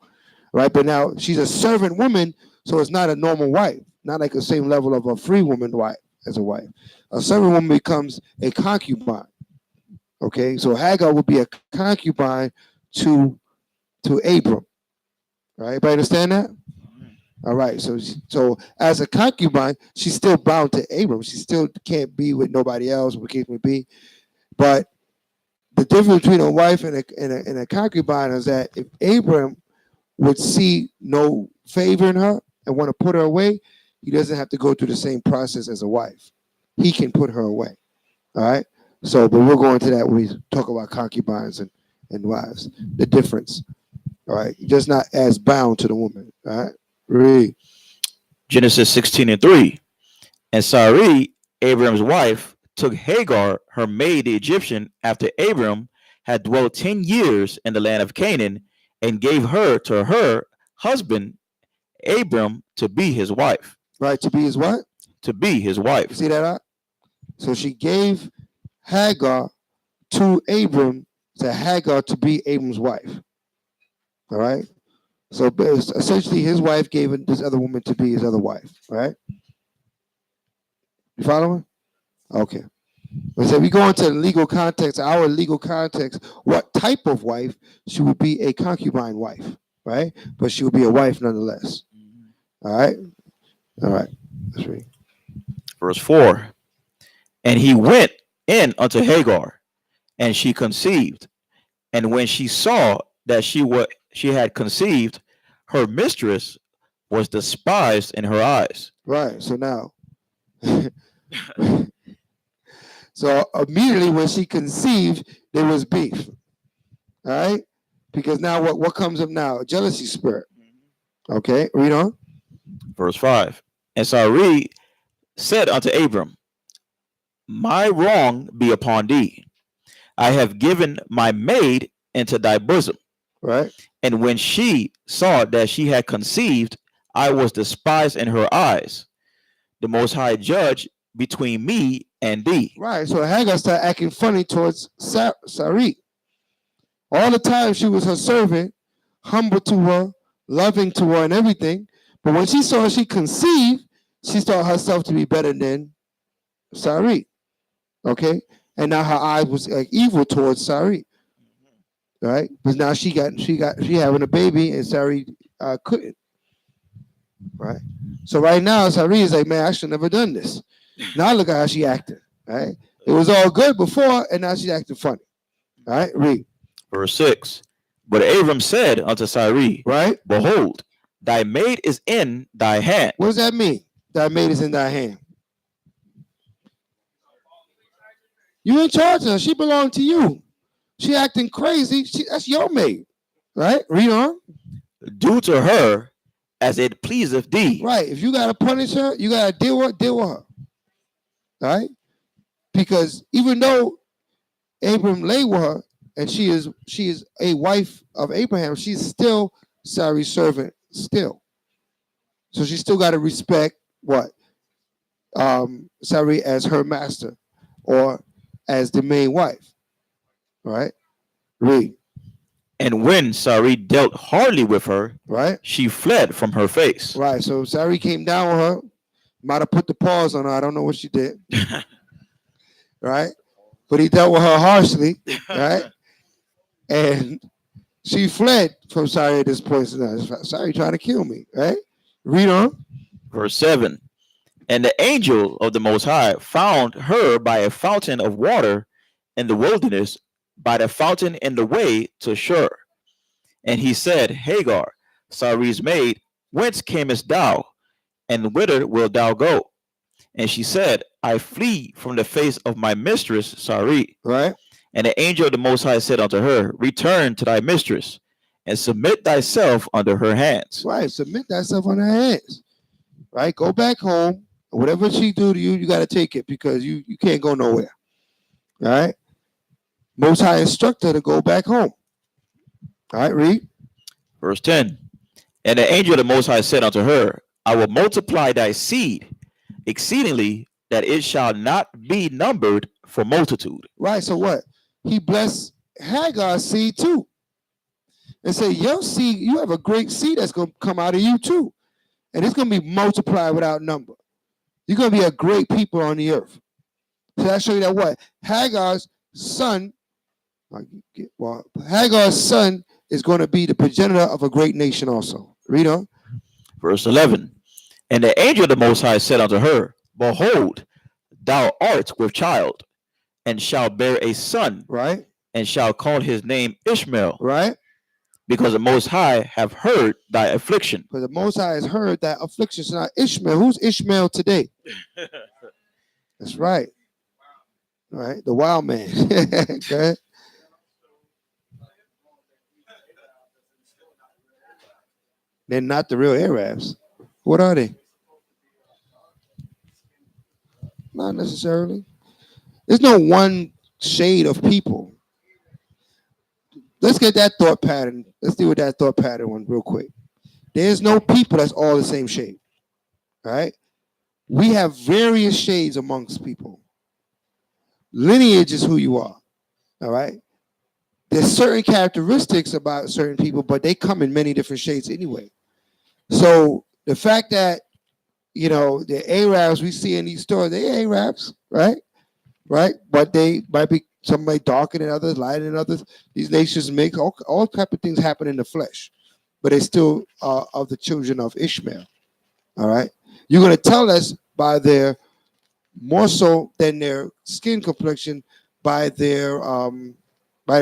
Right? But now she's a servant woman, so it's not a normal wife. Not like the same level of a free woman wife as a wife. A servant woman becomes a concubine. Okay, so Hagar would be a concubine to Abram. Right? Everybody understand that? All right. So as a concubine, she's still bound to Abram. She still can't be with nobody else, what case may be. But the difference between a wife and a concubine is that if Abram would see no favor in her and want to put her away, he doesn't have to go through the same process as a wife. He can put her away. All right. So, but we'll go into that when we talk about concubines and wives. The difference. All right. You're just not as bound to the woman. All right. Read. Genesis 16:3. And Sarai, Abram's wife, took Hagar, her maid, the Egyptian, after Abram had dwelt 10 years in the land of Canaan, and gave her to her husband, Abram, to be his wife. Right. To be his what? To be his wife. You see that out? So she gave Hagar to Abram, to Hagar to be Abram's wife. All right. So essentially, his wife gave this other woman to be his other wife. Right? You following? Okay. So we go into the legal context, our legal context, what type of wife? She would be a concubine wife, right? But she would be a wife nonetheless. All right? All right. Let's read. Verse 4. And he went in unto Hagar, and she conceived. And when she saw that she had conceived, her mistress was despised in her eyes. Right. So now, so immediately when she conceived, there was beef. All right? Because now what comes up now? A jealousy spirit. Okay, read on. Verse 5. And Sarai said unto Abram, My wrong be upon thee. I have given my maid into thy bosom. Right. And when she saw that she had conceived, I was despised in her eyes. The Most High judge between me and thee. Right. So Hagar started acting funny towards Sarai. All the time she was her servant, humble to her, loving to her and everything. But when she saw she conceived, she thought herself to be better than Sarai. Okay, and now her eyes was like evil towards Sarai, right? But now she having a baby, and Sarai couldn't, right? So right now Sarai is like, man, I should never done this. Now look at how she acting, right? It was all good before, and now she's acting funny. All right, read. Verse 6. But Abram said unto Sarai, Right? Behold, thy maid is in thy hand. What does that mean? Thy maid is in thy hand. You in charge of her. She belonged to you. She acting crazy. That's your maid. Right? Read on. Do to her as it pleaseth thee. Right. If you gotta punish her, you gotta deal with her. Right? Because even though Abram lay with her and she is a wife of Abraham, she's still Sarai's servant still. So she still gotta respect what? Sarai as her master or as the main wife. Right? Read. And when Sarai dealt hardly with her, Right? she fled from her face. Right. So Sarai came down with her, might have put the paws on her. I don't know what she did. Right? But he dealt with her harshly, right? And she fled from Sarai at this point. So Sarai trying to kill me, right? Read on. Verse 7. And the angel of the Most High found her by a fountain of water in the wilderness, by the fountain in the way to Shur. And he said, Hagar, Sarai's maid, whence camest thou, and whither wilt thou go? And she said, I flee from the face of my mistress Sarai. Right. And the angel of the Most High said unto her, Return to thy mistress, and submit thyself under her hands. Right. Submit thyself under her hands. Right. Go back home. Whatever she do to you, you got to take it because you can't go nowhere. All right. Most High instructed her to go back home. All right. Read. Verse 10. And the angel of the Most High said unto her, I will multiply thy seed exceedingly, that it shall not be numbered for multitude. Right. So what? He blessed Hagar's seed too. And say, your seed, you have a great seed that's going to come out of you too. And it's going to be multiplied without number. You're going to be a great people on the earth. So that show you that what? Hagar's son is going to be the progenitor of a great nation also. Read on. Verse 11. And the angel of the Most High said unto her, Behold, thou art with child, and shalt bear a son, right? And shall call his name Ishmael, right? Because the Most High have heard thy affliction. Because the Most High has heard that affliction. So now Ishmael, who's Ishmael today? That's right. All right, the wild man. Okay. They're not the real Arabs. What are they? Not necessarily. There's no one shade of people. Let's get that thought pattern. Let's deal with that thought pattern one real quick. There's no people that's all the same shade. All right? We have various shades amongst people. Lineage is who you are. All right? There's certain characteristics about certain people, but they come in many different shades anyway. So the fact that, the Arabs we see in these stores, they're Arabs, right? Right? But they might be somebody darker than others, lighter than others. These nations mix. All type of things happen in the flesh. But they still are of the children of Ishmael. All right? You're going to tell us by their, more so than their skin complexion, by their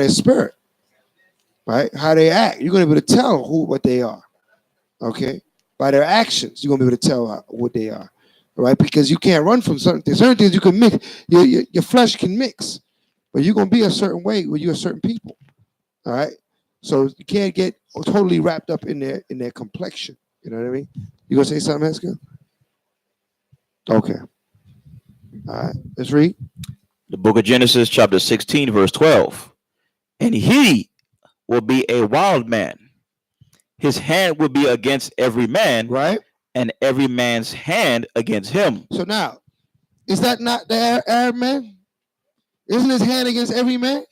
spirit. Right? How they act. You're going to be able to tell what they are. Okay? By their actions, you're going to be able to tell what they are. Right? Because you can't run from certain things. Certain things you can mix. Your flesh can mix. But you're going to be a certain way when you're a certain people. All right? So you can't get totally wrapped up in their complexion. You know what I mean? You going to say something, Eska? Okay. All right. Let's read. The book of Genesis, chapter 16, verse 12. And he will be a wild man. His hand will be against every man, right? And every man's hand against him. So now, is that not the Arab man? Isn't his hand against every man?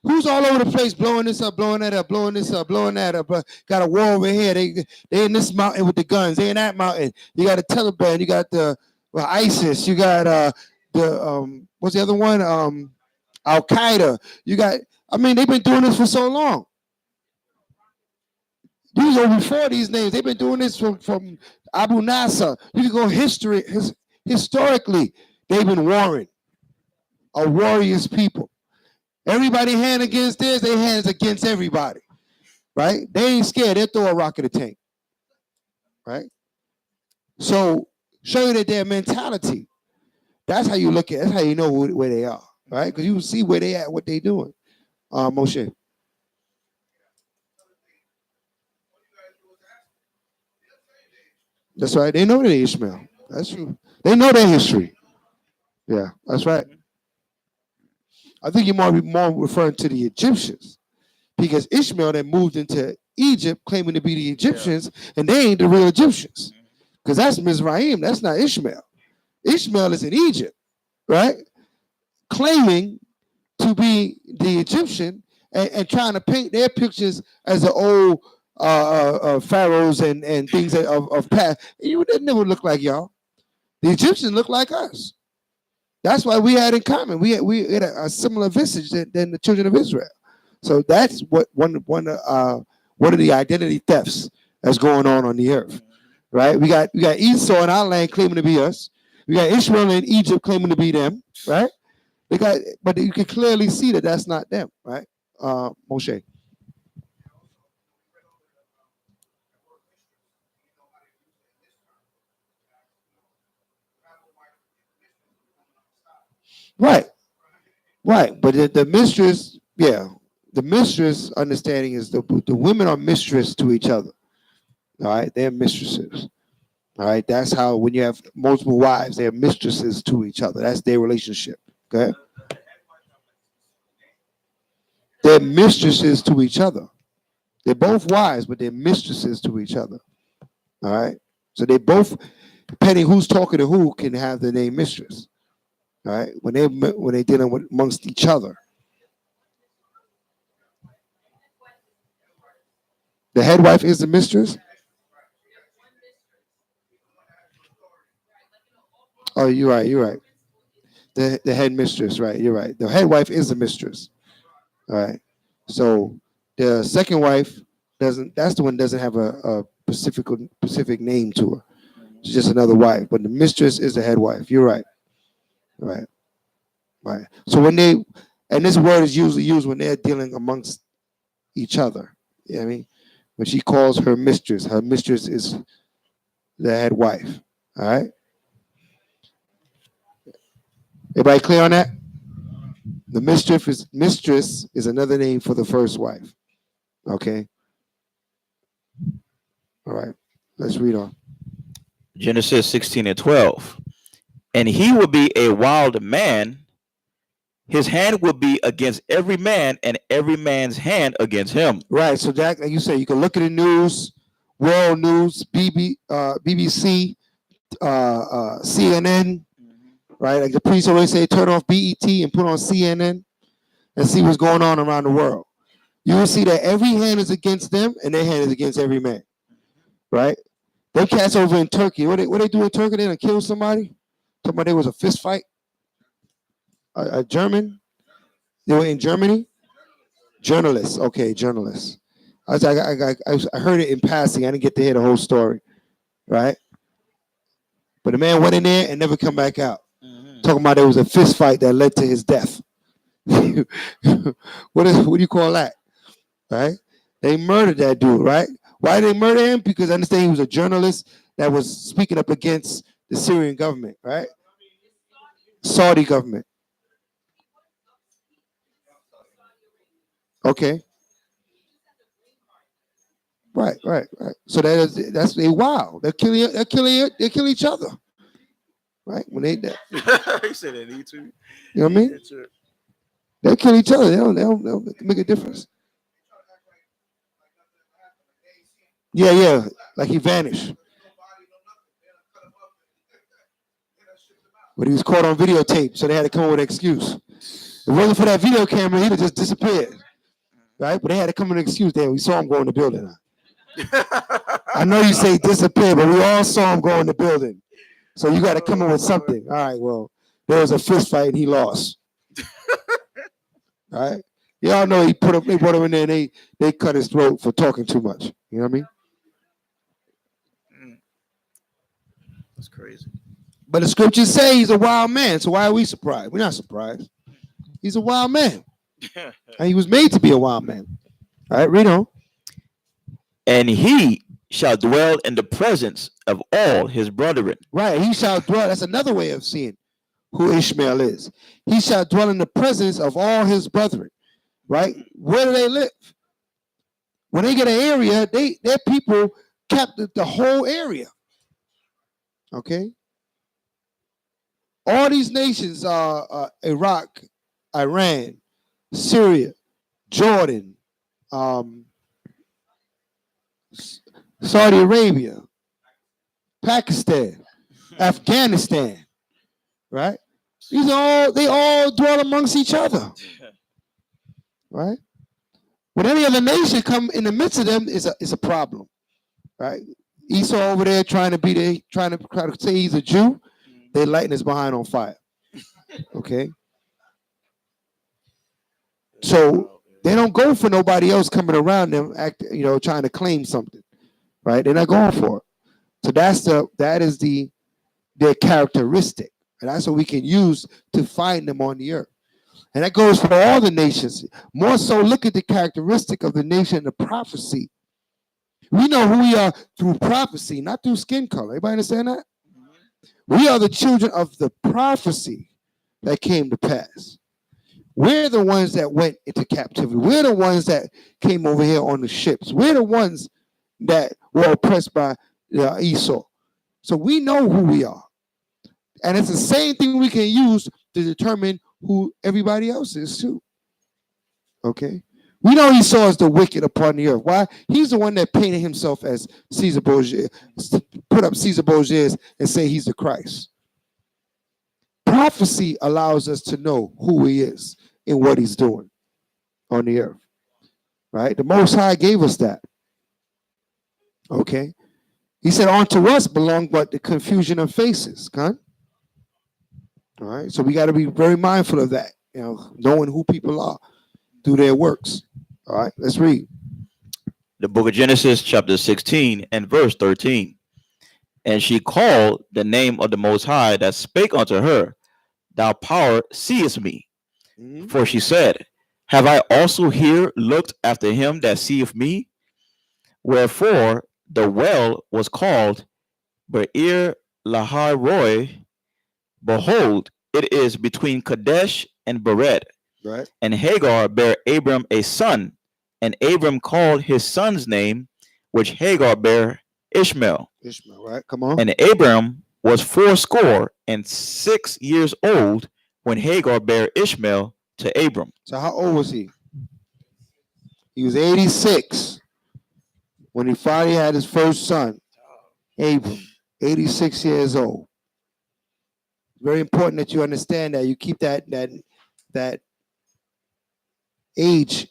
Who's all over the place blowing this up, blowing that up, blowing this up, blowing that up? Got a war over here. They in this mountain with the guns. They in that mountain. You got the Taliban. You got the ISIS. You got the what's the other one? Al Qaeda. You got. I mean, they've been doing this for so long. These are before these names. They've been doing this from Abu Nasser. You can go historically. They've been warring. A warriors people. Everybody hand against theirs, they hands against everybody. Right? They ain't scared. They'll throw a rock at a tank. Right? So show you that their mentality. That's how you look at it. That's how you know where they are. Right? Because you see where they at, what they doing. Moshe. That's right. They know they're Ishmael. That's true. They know their history. Yeah, that's right. I think you might be more referring to the Egyptians because Ishmael that moved into Egypt claiming to be the Egyptians, and they ain't the real Egyptians because that's Mizraim. That's not Ishmael. Ishmael is in Egypt, right? Claiming to be the Egyptian and trying to paint their pictures as the old pharaohs and things of past. You would never look like y'all. The Egyptians look like us. That's why we had in common. We had a similar visage than the children of Israel. So that's what one of the identity thefts that's going on the earth, right? We got Esau in our land claiming to be us. We got Ishmael in Egypt claiming to be them, right? But you can clearly see that that's not them, right? Moshe. Right, right. But the mistress, yeah, the mistress understanding is the women are mistress to each other. All right, they're mistresses. All right, that's how when you have multiple wives, they're mistresses to each other. That's their relationship. Okay, they're mistresses to each other. They're both wives, but they're mistresses to each other. All right, so they both, depending who's talking to who, can have the name mistress. All right, when they dealing with amongst each other, the head wife is the mistress. Oh, you're right. You're right. The head mistress, right? You're right. The head wife is the mistress. All right. So the second wife doesn't. That's the one doesn't have a specific name to her. It's just another wife. But the mistress is the head wife. You're right. Right. Right. So when they and this word is usually used when they're dealing amongst each other. You know what I mean? When she calls her mistress is the head wife. All right. Everybody clear on that? The mistress is another name for the first wife. Okay. All right. Let's read on. Genesis 16 and 12. And he will be a wild man. His hand will be against every man, and every man's hand against him. Right. So Jack, like you say, you can look at the news, world news, BBC, CNN. Right. Like the priest always say, turn off BET and put on CNN and see what's going on around the world. You will see that every hand is against them, and their hand is against every man. Right. Them cats over in Turkey. What they do in Turkey? They done kill somebody. Talking about there was a fist fight. A German. They were in Germany. Journalists. Okay, journalists. I heard it in passing. I didn't get to hear the whole story. Right. But the man went in there and never come back out. Talking about there was a fist fight that led to his death. what do you call that? Right? They murdered that dude, right? Why did they murder him? Because I understand he was a journalist that was speaking up against the Syrian government, right? Saudi government. Okay. Right, right, right. So that's they wow. They kill each other. Right? When they He said they need to. you know what I mean? They kill each other. They don't make a difference. Yeah, yeah. Like he vanished. But he was caught on videotape, so they had to come up with an excuse. If it wasn't for that video camera, he'd have just disappeared. Right? But they had to come with an excuse. There, we saw him go in the building. I know you say disappear, but we all saw him go in the building. So you got to come up with something. All right, well, there was a fist fight and he lost. All right? Y'all know they brought him in there and they cut his throat for talking too much. You know what I mean? That's crazy. But the scriptures say he's a wild man. So why are we surprised? We're not surprised. He's a wild man. And he was made to be a wild man. All right, read on. And he shall dwell in the presence of all his brethren. Right, he shall dwell. That's another way of seeing who Ishmael is. He shall dwell in the presence of all his brethren. Right? Where do they live? When they get an area, their people captured the whole area. Okay? All these nations are Iraq, Iran, Syria, Jordan, Saudi Arabia, Pakistan, Afghanistan, right? They all dwell amongst each other, right? When any other nation come in the midst of them, it's a problem, right? Esau over there trying to say he's a Jew, they lighting his behind on fire, okay? So they don't go for nobody else coming around them, trying to claim something, right? They're not going for it. So that is their characteristic, and that's what we can use to find them on the earth. And that goes for all the nations. More so, look at the characteristic of the nation, the prophecy. We know who we are through prophecy, not through skin color. Everybody understand that? We are the children of the prophecy that came to pass. We're the ones that went into captivity. We're the ones that came over here on the ships. We're the ones that were oppressed by Esau. So we know who we are. And it's the same thing we can use to determine who everybody else is too. Okay? We know Esau is the wicked upon the earth. Why? He's the one that painted himself as Caesar Borgia, put up Caesar Borgia and say he's the Christ. Prophecy allows us to know who he is and what he's doing on the earth. Right? The Most High gave us that. Okay? He said, unto us belong but the confusion of faces. All right? So we got to be very mindful of that, knowing who people are through their works. All right? Let's read. The book of Genesis, chapter 16 and verse 13. And she called the name of the Most High that spake unto her, Thou power seest me. Mm-hmm. For she said, Have I also here looked after him that seeth me? Wherefore the well was called Be'er Lahai Roi. Behold, it is between Kadesh and Bered. Right. And Hagar bare Abram a son, and Abram called his son's name, which Hagar bare Ishmael. Ishmael, right? Come on. And Abram was 86 old when Hagar bare Ishmael to Abram. So how old was he? He was 86 when he finally had his first son, Abram, 86 years old. Very important that you understand that. You keep that age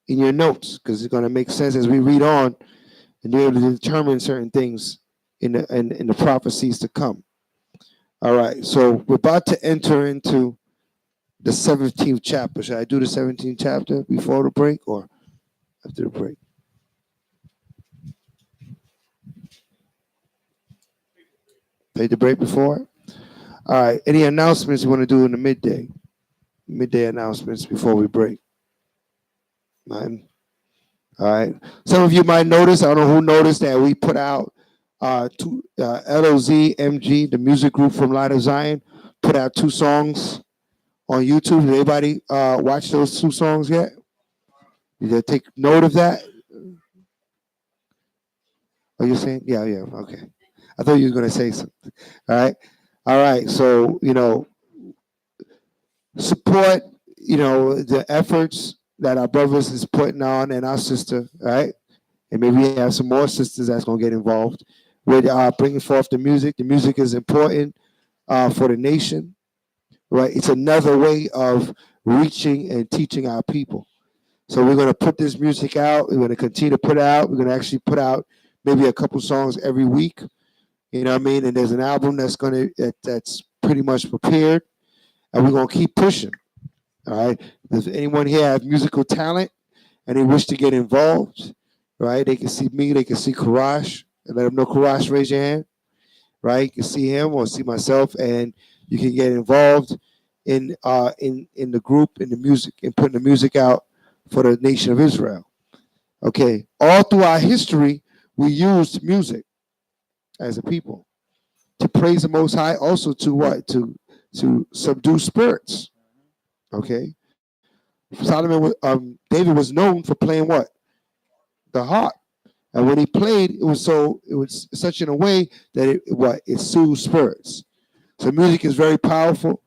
in your notes, because it's going to make sense as we read on and be able to determine certain things in the prophecies to come. All right, so we're about to enter into the 17th chapter. Should I do the 17th chapter before the break or after the break? Take the break before? All right, any announcements you want to do in the midday? Midday announcements before we break. None. All right. Some of you might notice, I don't know who noticed, that we put out LOZMG, the music group from Light of Zion, put out 2 songs on YouTube. Did anybody watch those 2 songs yet? Did they take note of that? Are you saying? Yeah, okay. I thought you were going to say something. All right. So, support, the efforts that our brothers is putting on and our sister, right? And maybe we have some more sisters that's going to get involved with bringing forth the music. The music is important for the nation, right? It's another way of reaching and teaching our people. So we're going to put this music out. We're going to continue to put it out. We're going to actually put out maybe a couple songs every week. You know what I mean? And there's an album that's pretty much prepared, and we're going to keep pushing. All right. Does anyone here have musical talent and they wish to get involved? Right. They can see me. They can see Karash and let them know. Karash, raise your hand. Right. You can see him or see myself, and you can get involved in the group, in the music, and putting the music out for the nation of Israel. Okay. All through our history, we used music as a people to praise the Most High, also to what? To subdue spirits. Okay. David was known for playing what? The harp. And when he played, it was such in a way that it soothes spirits. So music is very powerful.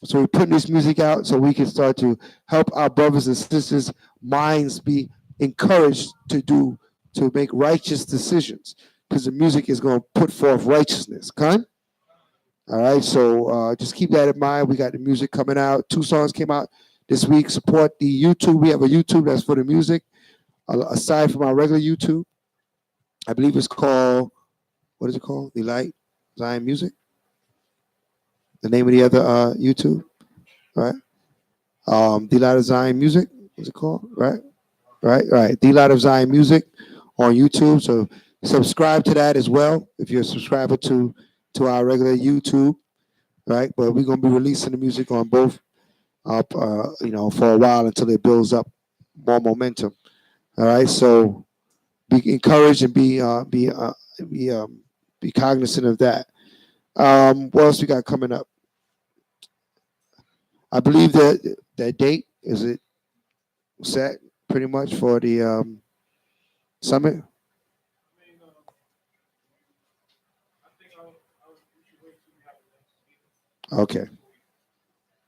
So we're putting this music out so we can start to help our brothers and sisters' minds be encouraged to make righteous decisions. Because the music is going to put forth righteousness. Con? All right, so just keep that in mind. We got the music coming out. 2 songs came out this week. Support the YouTube. We have a YouTube that's for the music, aside from our regular YouTube. I believe it's called, what is it called? The Light Zion Music. The name of the other YouTube, right? The Light of Zion Music. What's it called? Right. The Light of Zion Music on YouTube. So subscribe to that as well if you're a subscriber to our regular YouTube, right? But we're gonna be releasing the music on both, for a while until it builds up more momentum. All right, so be encouraged and be cognizant of that. What else we got coming up? I believe that date is it set pretty much for the summit. Okay.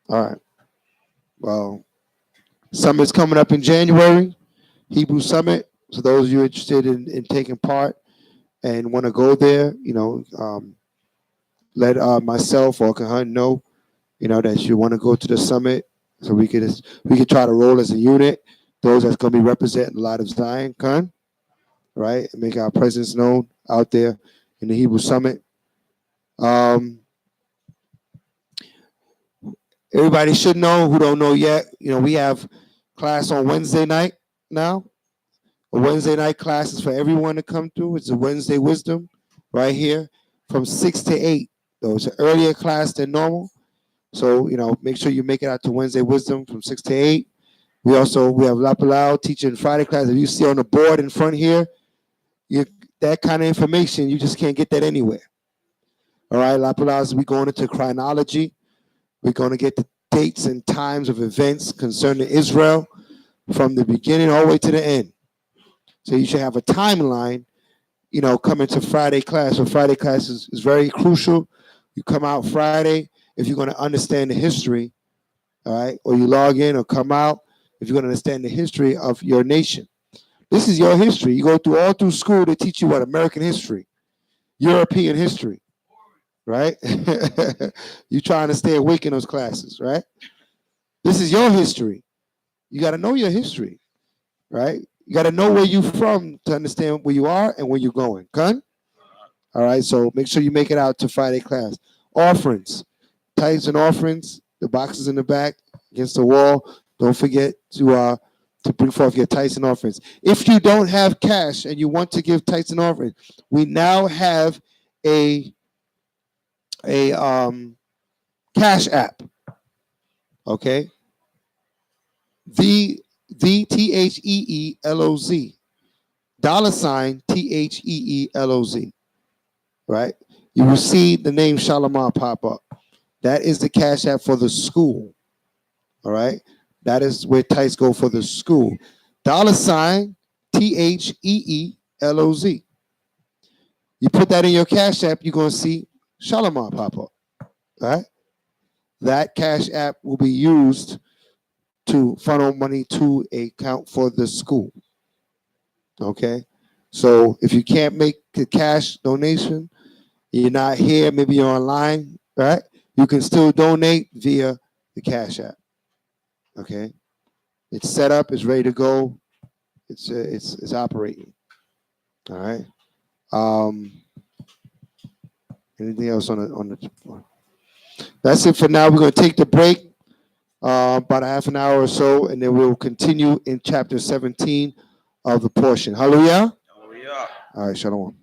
All right. Well, summit's coming up in January. Hebrew Summit. So those of you interested in taking part and want to go there, let myself or Kahan know, that you want to go to the summit, so we could try to roll as a unit. Those that's going to be representing a lot of Zion, Khan, right, and make our presence known out there in the Hebrew Summit. Um, Everybody should know who don't know yet. We have class on Wednesday night now. A Wednesday night class is for everyone to come through. It's a Wednesday Wisdom right here from 6 to 8. So it's an earlier class than normal. So, make sure you make it out to Wednesday Wisdom from 6 to 8. We have Lapalao teaching Friday class. If you see on the board in front here, that kind of information, you just can't get that anywhere. All right, Lapalao, we're going into chronology. We're going to get the dates and times of events concerning Israel from the beginning all the way to the end. So you should have a timeline, coming to Friday class. So Friday class is very crucial. You come out Friday if you're going to understand the history, all right? Or you log in or come out if you're going to understand the history of your nation. This is your history. You go all through school, they teach you what? American history, European history, right? You trying to stay awake in those classes, right? This is your history. You got to know your history, right? You got to know where you're from to understand where you are and where you're going. Gun? All right, so make sure you make it out to Friday class. Offerings, tithes and offerings, the boxes in the back against the wall. Don't forget to bring forth your tithes and offerings. If you don't have cash and you want to give tithes and offerings, we now have a cash app. Okay, the THEELOZ $THEELOZ. Right? You will see the name Shalamah pop up. That is the cash app for the school. All right? That is where tithes go for the school. $THEELOZ. You put that in your cash app, you're going to see Shalamah pop up. All right? That cash app will be used to funnel money to a account for the school. Okay? So if you can't make the cash donation, you're not here, maybe you're online, right? You can still donate via the Cash App. Okay, it's set up, it's ready to go, it's operating. All right. Um, anything else on the? That's it for now. We're going to take the break, about a half an hour or so, and then we'll continue in chapter 17 of the portion. Hallelujah. Hallelujah. All right, shalom.